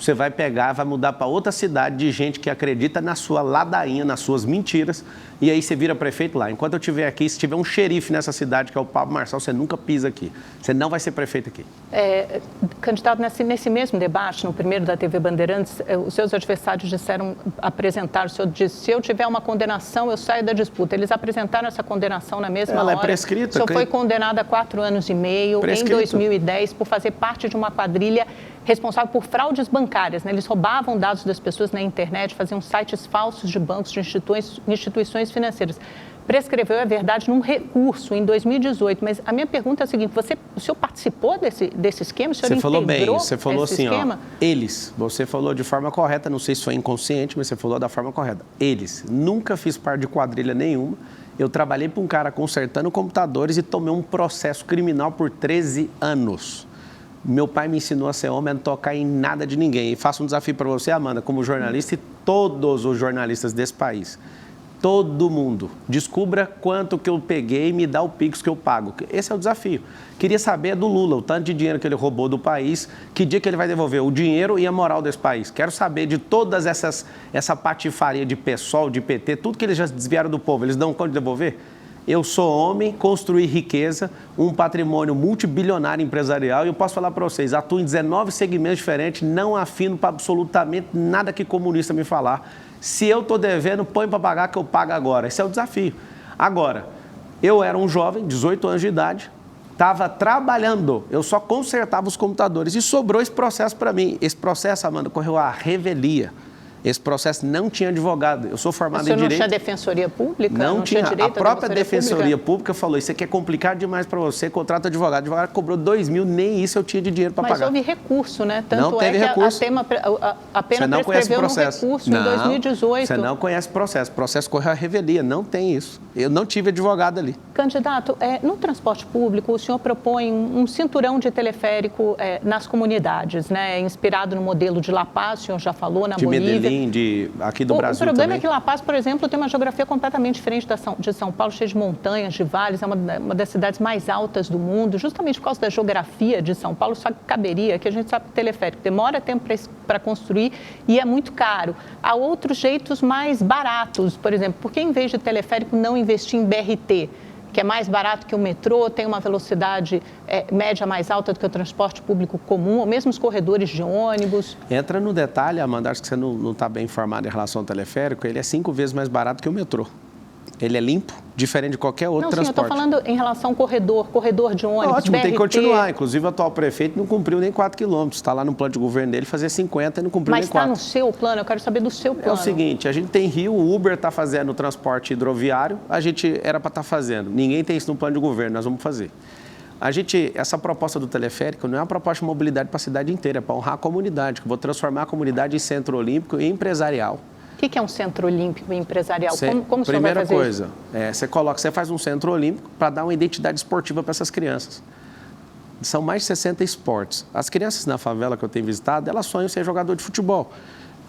você vai pegar, vai mudar para outra cidade de gente que acredita na sua ladainha, nas suas mentiras, e aí você vira prefeito lá. Enquanto eu estiver aqui, se tiver um xerife nessa cidade, que é o Pablo Marçal, você nunca pisa aqui. Você não vai ser prefeito aqui. Candidato, nesse mesmo debate, no primeiro da TV Bandeirantes, os seus adversários apresentaram, o senhor disse, se eu tiver uma condenação, eu saio da disputa. Eles apresentaram essa condenação na mesma hora. Ela é prescrita. O senhor foi condenado a 4 anos e meio, prescrito, em 2010, por fazer parte de uma quadrilha responsável por fraudes bancárias, né? Eles roubavam dados das pessoas na internet, faziam sites falsos de bancos, de instituições financeiras. Prescreveu, é verdade, num recurso em 2018, mas a minha pergunta é a seguinte, o senhor participou desse esquema? O senhor você falou bem, integrou você falou esse assim, esquema? Ó, eles, você falou de forma correta, não sei se foi inconsciente, mas você falou da forma correta. Eles, nunca fiz parte de quadrilha nenhuma, eu trabalhei para um cara consertando computadores e tomei um processo criminal por 13 anos. Meu pai me ensinou a ser homem, a não tocar em nada de ninguém. E faço um desafio para você, Amanda, como jornalista e todos os jornalistas desse país. Todo mundo. Descubra quanto que eu peguei e me dá o Pix que eu pago. Esse é o desafio. Queria saber do Lula, o tanto de dinheiro que ele roubou do país, que dia que ele vai devolver o dinheiro e a moral desse país. Quero saber de todas essa patifaria de PSOL, de PT, tudo que eles já desviaram do povo, eles dão conta de devolver? Eu sou homem, construí riqueza, um patrimônio multibilionário empresarial e eu posso falar para vocês, atuo em 19 segmentos diferentes, não afino para absolutamente nada que comunista me falar. Se eu estou devendo, põe para pagar que eu pago agora. Esse é o desafio. Agora, eu era um jovem, 18 anos de idade, estava trabalhando, eu só consertava os computadores e sobrou esse processo para mim. Esse processo, Amanda, correu à revelia. Esse processo não tinha advogado. Eu sou formado em Direito. Não tinha defensoria pública? Não tinha. Direito A própria defensoria pública falou, isso aqui é complicado demais para você, contrata advogado. O advogado cobrou 2 mil, nem isso eu tinha de dinheiro para pagar. Mas houve recurso, né? Tanto não teve recurso. A pena prescreveu no recurso em 2018. Você não conhece o processo. O processo correu à revelia, não tem isso. Eu não tive advogado ali. Candidato, no transporte público, o senhor propõe um cinturão de teleférico nas comunidades, né? Inspirado no modelo de La Paz, o senhor já falou, na Bolívia. Aqui do Brasil também. O problema também. é que La Paz, por exemplo, tem uma geografia completamente diferente de São Paulo, cheia de montanhas, de vales, é uma das cidades mais altas do mundo. Justamente por causa da geografia de São Paulo, só que caberia, que a gente sabe que o teleférico demora tempo para construir e é muito caro. Há outros jeitos mais baratos, por exemplo, por que em vez de teleférico não investir em BRT? Que é mais barato que o metrô, tem uma velocidade média mais alta do que o transporte público comum, ou mesmo os corredores de ônibus. Entra no detalhe, Amanda, acho que você não está bem informado em relação ao teleférico, ele é 5 vezes mais barato que o metrô. Ele é limpo, diferente de qualquer outro transporte. Não, sim, eu estou falando em relação ao corredor de ônibus, ótimo, BRT. tem que continuar. Inclusive, o atual prefeito não cumpriu nem 4 quilômetros. Está lá no plano de governo dele fazer 50 e não cumpriu nem 4. Mas está no seu plano? Eu quero saber do seu plano. É o seguinte, a gente tem Rio, o Uber está fazendo o transporte hidroviário, a gente era para estar fazendo. Ninguém tem isso no plano de governo, nós vamos fazer. Essa proposta do teleférico não é uma proposta de mobilidade para a cidade inteira, é para honrar a comunidade, que eu vou transformar a comunidade em centro olímpico e empresarial. O que é um centro olímpico e empresarial? Como o senhor Primeira vai fazer coisa, isso? você faz um centro olímpico para dar uma identidade esportiva para essas crianças. São mais de 60 esportes. As crianças na favela que eu tenho visitado, elas sonham ser jogador de futebol.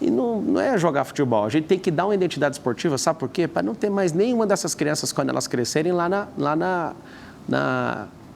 E não é jogar futebol, a gente tem que dar uma identidade esportiva, sabe por quê? Para não ter mais nenhuma dessas crianças, quando elas crescerem, lá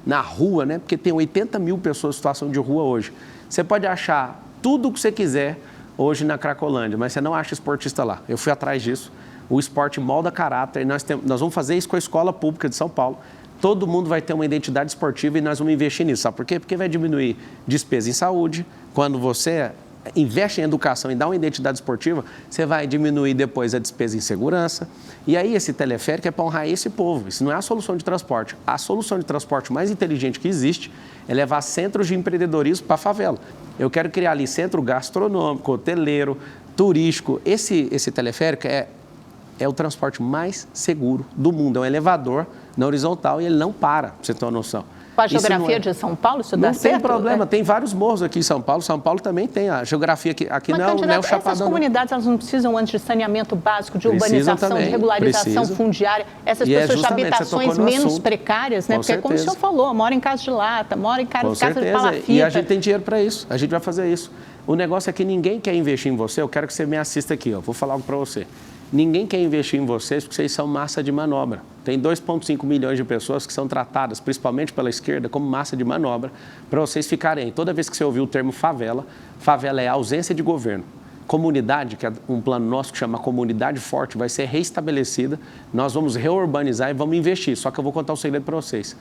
na rua, né? Porque tem 80 mil pessoas em situação de rua hoje. Você pode achar tudo o que você quiser hoje na Cracolândia, mas você não acha esportista lá. Eu fui atrás disso. O esporte molda caráter e nós vamos fazer isso com a escola pública de São Paulo. Todo mundo vai ter uma identidade esportiva e nós vamos investir nisso. Sabe por quê? Porque vai diminuir despesa em saúde. Quando você investe em educação e dá uma identidade esportiva, você vai diminuir depois a despesa em segurança. E aí esse teleférico é para honrar esse povo. Isso não é a solução de transporte. A solução de transporte mais inteligente que existe é levar centros de empreendedorismo para a favela. Eu quero criar ali centro gastronômico, hoteleiro, turístico. Esse teleférico é o transporte mais seguro do mundo. É um elevador na horizontal e ele não para você ter uma noção. Com a geografia de São Paulo, isso dá certo? Não tem problema, tem vários morros aqui em São Paulo. São Paulo também tem a geografia aqui não é o Chapadão. Essas comunidades, elas não precisam antes de saneamento básico, de urbanização, de regularização fundiária. Essas pessoas de habitações menos precárias, né? Porque como o senhor falou, mora em casa de lata, mora em casa de palafita. E a gente tem dinheiro para isso, a gente vai fazer isso. O negócio é que ninguém quer investir em você, eu quero que você me assista aqui, ó. Vou falar algo para você. Ninguém quer investir em vocês porque vocês são massa de manobra. Tem 2,5 milhões de pessoas que são tratadas, principalmente pela esquerda, como massa de manobra, para vocês ficarem aí. Toda vez que você ouvir o termo favela, favela é a ausência de governo. Comunidade, que é um plano nosso que chama Comunidade Forte, vai ser reestabelecida. Nós vamos reurbanizar e vamos investir. Só que eu vou contar um segredo para vocês.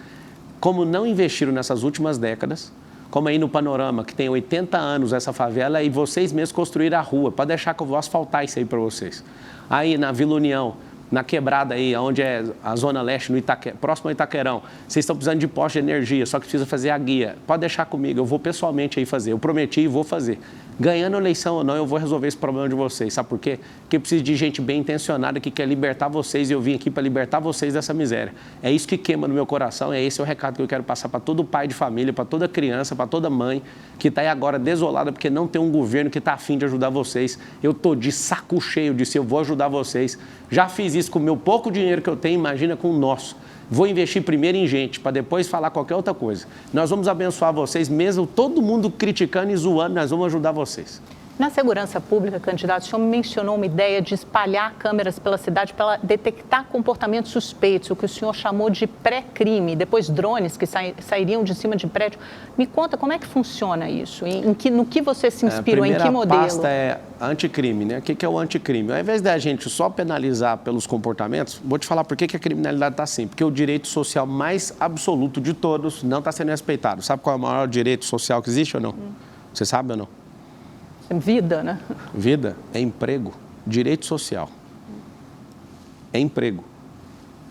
Como não investiram nessas últimas décadas, como aí no Panorama, que tem 80 anos essa favela, e vocês mesmos construíram a rua, para deixar que eu vou asfaltar isso aí para vocês. Aí na Vila União, na Quebrada aí, onde é a Zona Leste, no próximo ao Itaquerão, vocês estão precisando de poste de energia, só que precisa fazer a guia. Pode deixar comigo, eu vou pessoalmente aí fazer. Eu prometi e vou fazer. Ganhando a eleição ou não, eu vou resolver esse problema de vocês. Sabe por quê? Porque eu preciso de gente bem intencionada que quer libertar vocês e eu vim aqui para libertar vocês dessa miséria. É isso que queima no meu coração, é esse o recado que eu quero passar para todo pai de família, para toda criança, para toda mãe que está aí agora desolada porque não tem um governo que está afim de ajudar vocês. Eu estou de saco cheio disso, eu vou ajudar vocês. Já fiz isso com o meu pouco dinheiro que eu tenho, imagina com o nosso. Vou investir primeiro em gente, para depois falar qualquer outra coisa. Nós vamos abençoar vocês, mesmo todo mundo criticando e zoando, nós vamos ajudar vocês. Na segurança pública, candidato, o senhor mencionou uma ideia de espalhar câmeras pela cidade para detectar comportamentos suspeitos, o que o senhor chamou de pré-crime, depois drones que sairiam de cima de prédio. Me conta como é que funciona isso, no que você se inspirou, em que modelo? A pasta é anticrime, né? O que é o anticrime? Ao invés da gente só penalizar pelos comportamentos, vou te falar por que a criminalidade está assim. Porque o direito social mais absoluto de todos não está sendo respeitado. Sabe qual é o maior direito social que existe ou não? Você sabe ou não? Vida, né? Vida é emprego, direito social. É emprego.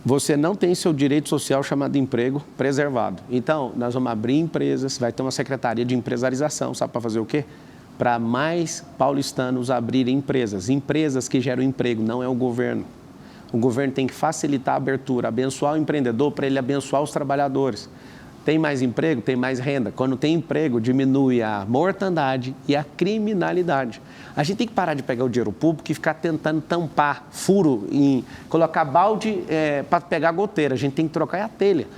Você não tem seu direito social chamado emprego preservado. Então, nós vamos abrir empresas, vai ter uma secretaria de empresarização, sabe para fazer o quê? Para mais paulistanos abrirem empresas. Empresas que geram emprego, não é o governo. O governo tem que facilitar a abertura, abençoar o empreendedor para ele abençoar os trabalhadores. Tem mais emprego, tem mais renda. Quando tem emprego, diminui a mortandade e a criminalidade. A gente tem que parar de pegar o dinheiro público e ficar tentando tampar furo, colocar balde para pegar goteira. A gente tem que trocar a telha.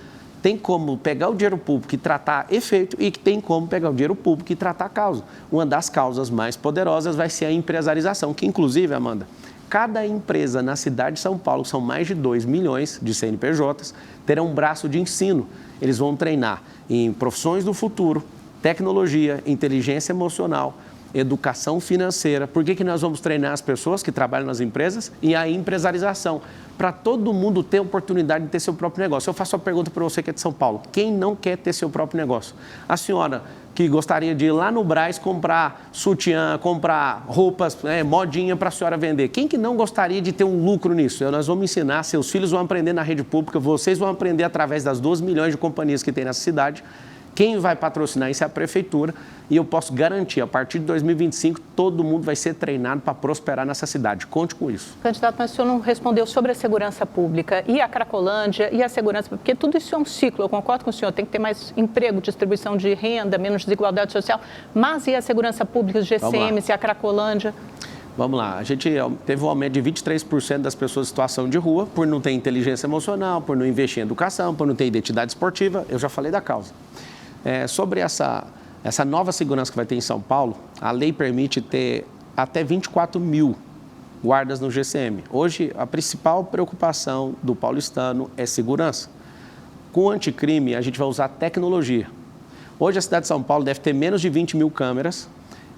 Tem como pegar o dinheiro público e tratar efeito e tem como pegar o dinheiro público e tratar a causa. Uma das causas mais poderosas vai ser a empresarização, que inclusive, Amanda, cada empresa na cidade de São Paulo, que são mais de 2 milhões de CNPJs, terá um braço de ensino. Eles vão treinar em profissões do futuro, tecnologia, inteligência emocional, educação financeira. Por que nós vamos treinar as pessoas que trabalham nas empresas? E a empresarização, para todo mundo ter oportunidade de ter seu próprio negócio. Eu faço uma pergunta para você que é de São Paulo. Quem não quer ter seu próprio negócio? A senhora que gostaria de ir lá no Brás comprar sutiã, comprar roupas, modinha para a senhora vender. Quem que não gostaria de ter um lucro nisso? Nós vamos ensinar, seus filhos vão aprender na rede pública, vocês vão aprender através das 2 milhões de companhias que tem nessa cidade. Quem vai patrocinar isso é a prefeitura e eu posso garantir, a partir de 2025, todo mundo vai ser treinado para prosperar nessa cidade. Conte com isso. Candidato, mas o senhor não respondeu sobre a segurança pública e a Cracolândia e a segurança, porque tudo isso é um ciclo, eu concordo com o senhor, tem que ter mais emprego, distribuição de renda, menos desigualdade social, mas e a segurança pública, os GCMs e a Cracolândia? Vamos lá, a gente teve um aumento de 23% das pessoas em situação de rua por não ter inteligência emocional, por não investir em educação, por não ter identidade esportiva, eu já falei da causa. Sobre essa nova segurança que vai ter em São Paulo, a lei permite ter até 24 mil guardas no GCM. Hoje, a principal preocupação do paulistano é segurança. Com o anticrime, a gente vai usar tecnologia. Hoje, a cidade de São Paulo deve ter menos de 20 mil câmeras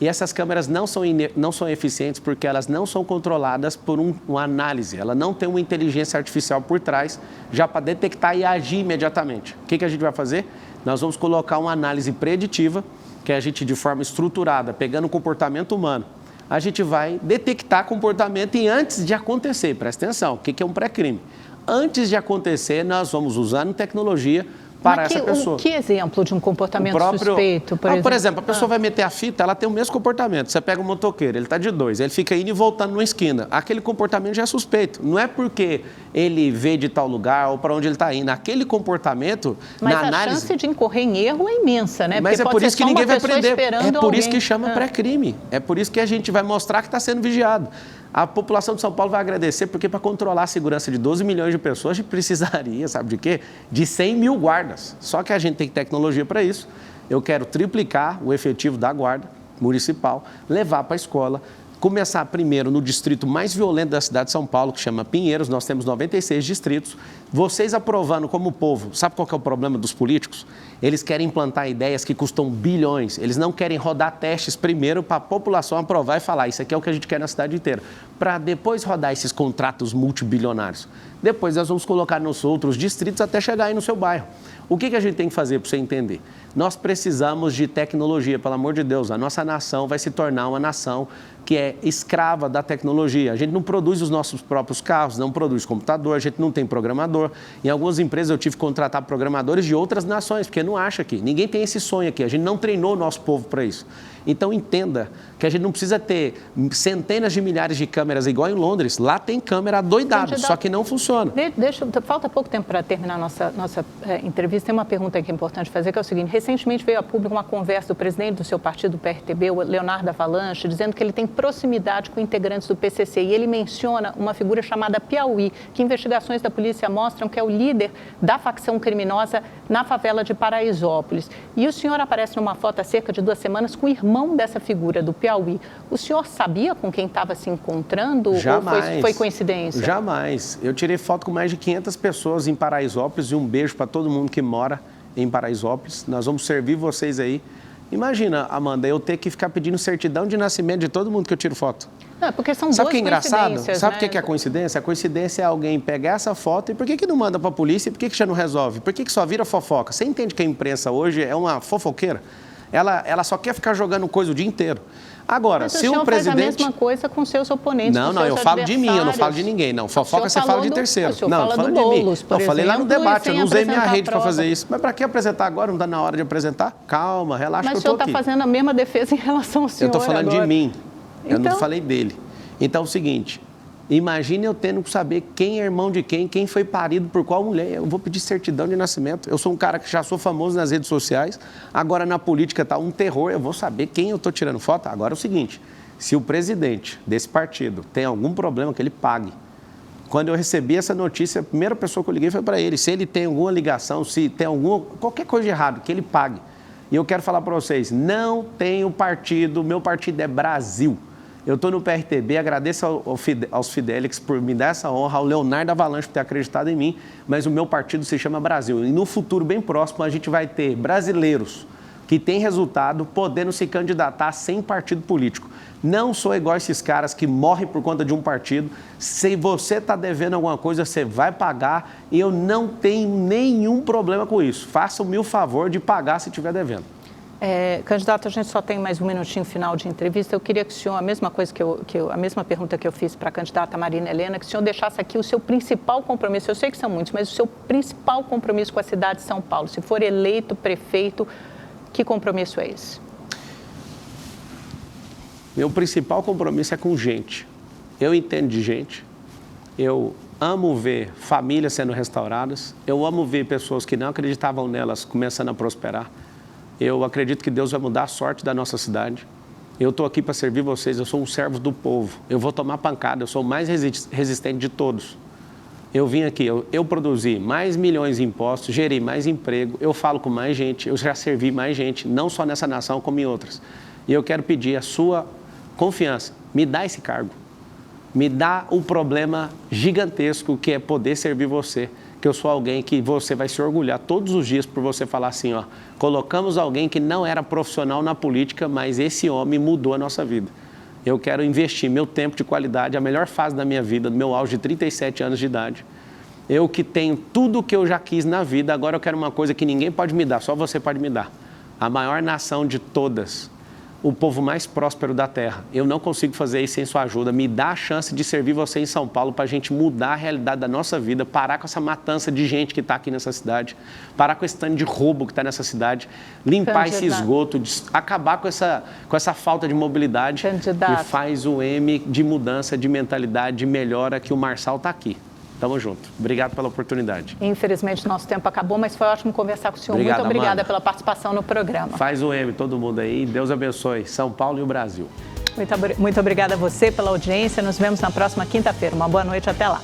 e essas câmeras não são eficientes porque elas não são controladas por uma análise. Ela não tem uma inteligência artificial por trás já para detectar e agir imediatamente. O que a gente vai fazer? Nós vamos colocar uma análise preditiva, que a gente, de forma estruturada, pegando o comportamento humano, a gente vai detectar comportamento e antes de acontecer, presta atenção, o que é um pré-crime? Antes de acontecer, nós vamos usando tecnologia para essa pessoa. Que exemplo de um comportamento suspeito, por exemplo? Por exemplo, a pessoa vai meter a fita, ela tem o mesmo comportamento. Você pega um motoqueiro, ele está de 2, ele fica indo e voltando numa esquina. Aquele comportamento já é suspeito. Não é porque ele veio de tal lugar ou para onde ele está indo. Aquele comportamento, mas na análise... Mas a chance de incorrer em erro é imensa, né? Mas porque é por isso que ninguém vai prender. É por isso que chama alguém. Pré-crime. É por isso que a gente vai mostrar que está sendo vigiado. A população de São Paulo vai agradecer, porque para controlar a segurança de 12 milhões de pessoas, a gente precisaria, sabe de quê? De 100 mil guardas. Só que a gente tem tecnologia para isso. Eu quero triplicar o efetivo da guarda municipal, levar para a escola, começar primeiro no distrito mais violento da cidade de São Paulo, que chama Pinheiros. Nós temos 96 distritos. Vocês aprovando como povo, sabe qual que é o problema dos políticos? Eles querem implantar ideias que custam bilhões. Eles não querem rodar testes primeiro para a população aprovar e falar isso aqui é o que a gente quer na cidade inteira, para depois rodar esses contratos multibilionários. Depois nós vamos colocar nos outros distritos até chegar aí no seu bairro. O que a gente tem que fazer para você entender? Nós precisamos de tecnologia, pelo amor de Deus. A nossa nação vai se tornar uma nação que é escrava da tecnologia. A gente não produz os nossos próprios carros, não produz computador, a gente não tem programador. Em algumas empresas eu tive que contratar programadores de outras nações, porque não acha aqui. Ninguém tem esse sonho aqui, a gente não treinou o nosso povo para isso. Então entenda que a gente não precisa ter centenas de milhares de câmeras igual em Londres. Lá tem câmera adoidado, só que não funciona. Falta pouco tempo para terminar a nossa entrevista. Tem uma pergunta que é importante fazer, que é o seguinte. Recentemente veio a público uma conversa do presidente do seu partido, o PRTB, o Leonardo Avalanche, dizendo que ele tem proximidade com integrantes do PCC. E ele menciona uma figura chamada Piauí, que investigações da polícia mostram que é o líder da facção criminosa na favela de Paraisópolis. E o senhor aparece numa foto há cerca de 2 semanas com o irmão dessa figura, do Piauí. O senhor sabia com quem estava se encontrando? Jamais. Ou foi coincidência? Jamais. Eu tirei foto com mais de 500 pessoas em Paraisópolis e um beijo para todo mundo que mora em Paraisópolis. Nós vamos servir vocês aí. Imagina, Amanda, eu ter que ficar pedindo certidão de nascimento de todo mundo que eu tiro foto. Não, porque são Sabe duas o que é engraçado? coincidências, Sabe o né? que é a coincidência? A coincidência é alguém pegar essa foto e por que não manda para a polícia e por que já não resolve? Por que só vira fofoca? Você entende que a imprensa hoje é uma fofoqueira? Ela só quer ficar jogando coisa o dia inteiro. Agora, Mas se o presidente... faz a mesma coisa com seus oponentes, Não, eu falo de mim, eu não falo de ninguém, não. Fofoca você fala de terceiro. Não, eu falo de mim. Eu falei lá no debate, eu não usei minha rede para fazer isso. Mas para que apresentar agora? Não está na hora de apresentar? Calma, relaxa que eu estou aqui. Mas o senhor está fazendo a mesma defesa em relação ao senhor. Eu estou falando agora. de mim, eu Então... não falei dele. Então é o seguinte, imagine eu tendo que saber quem é irmão de quem foi parido por qual mulher. Eu vou pedir certidão de nascimento. Eu sou um cara que já sou famoso nas redes sociais, agora na política está um terror, eu vou saber quem eu estou tirando foto. Agora é o seguinte, se o presidente desse partido tem algum problema, que ele pague. Quando eu recebi essa notícia, a primeira pessoa que eu liguei foi para ele. Se ele tem alguma ligação, se tem qualquer coisa de errado, que ele pague. E eu quero falar para vocês, não tenho partido, meu partido é Brasil. Eu estou no PRTB, agradeço aos Fidelix por me dar essa honra, ao Leonardo Avalanche por ter acreditado em mim, mas o meu partido se chama Brasil. E no futuro bem próximo a gente vai ter brasileiros que têm resultado podendo se candidatar sem partido político. Não sou igual a esses caras que morrem por conta de um partido. Se você está devendo alguma coisa, você vai pagar e eu não tenho nenhum problema com isso. Faça-me o favor de pagar se estiver devendo. Candidato, a gente só tem mais um minutinho final de entrevista. Eu queria que o senhor, a mesma pergunta que eu fiz para a candidata Marina Helena, que o senhor deixasse aqui o seu principal compromisso. Eu sei que são muitos, mas o seu principal compromisso com a cidade de São Paulo. Se for eleito prefeito, que compromisso é esse? Meu principal compromisso é com gente. Eu entendo de gente. Eu amo ver famílias sendo restauradas. Eu amo ver pessoas que não acreditavam nelas começando a prosperar. Eu acredito que Deus vai mudar a sorte da nossa cidade. Eu estou aqui para servir vocês, eu sou um servo do povo. Eu vou tomar pancada, eu sou o mais resistente de todos. Eu vim aqui, eu produzi mais milhões de impostos, gerei mais emprego, eu falo com mais gente, eu já servi mais gente, não só nessa nação como em outras. E eu quero pedir a sua confiança, me dá esse cargo. Me dá o problema gigantesco que é poder servir você. Que eu sou alguém que você vai se orgulhar todos os dias por você falar assim, ó, colocamos alguém que não era profissional na política, mas esse homem mudou a nossa vida. Eu quero investir meu tempo de qualidade, a melhor fase da minha vida, do meu auge de 37 anos de idade. Eu que tenho tudo o que eu já quis na vida, agora eu quero uma coisa que ninguém pode me dar, só você pode me dar. A maior nação de todas, o povo mais próspero da terra. Eu não consigo fazer isso sem sua ajuda. Me dá a chance de servir você em São Paulo para a gente mudar a realidade da nossa vida, parar com essa matança de gente que está aqui nessa cidade, parar com esse tanto de roubo que está nessa cidade, limpar esse esgoto, acabar com essa falta de mobilidade e faz o M de mudança, de mentalidade, de melhora que o Marçal está aqui. Tamo junto. Obrigado pela oportunidade. Infelizmente, nosso tempo acabou, mas foi ótimo conversar com o senhor. Obrigado, muito obrigada Amanda, pela participação no programa. Faz o M, todo mundo aí. Deus abençoe São Paulo e o Brasil. Muito obrigada a você pela audiência. Nos vemos na próxima quinta-feira. Uma boa noite. Até lá.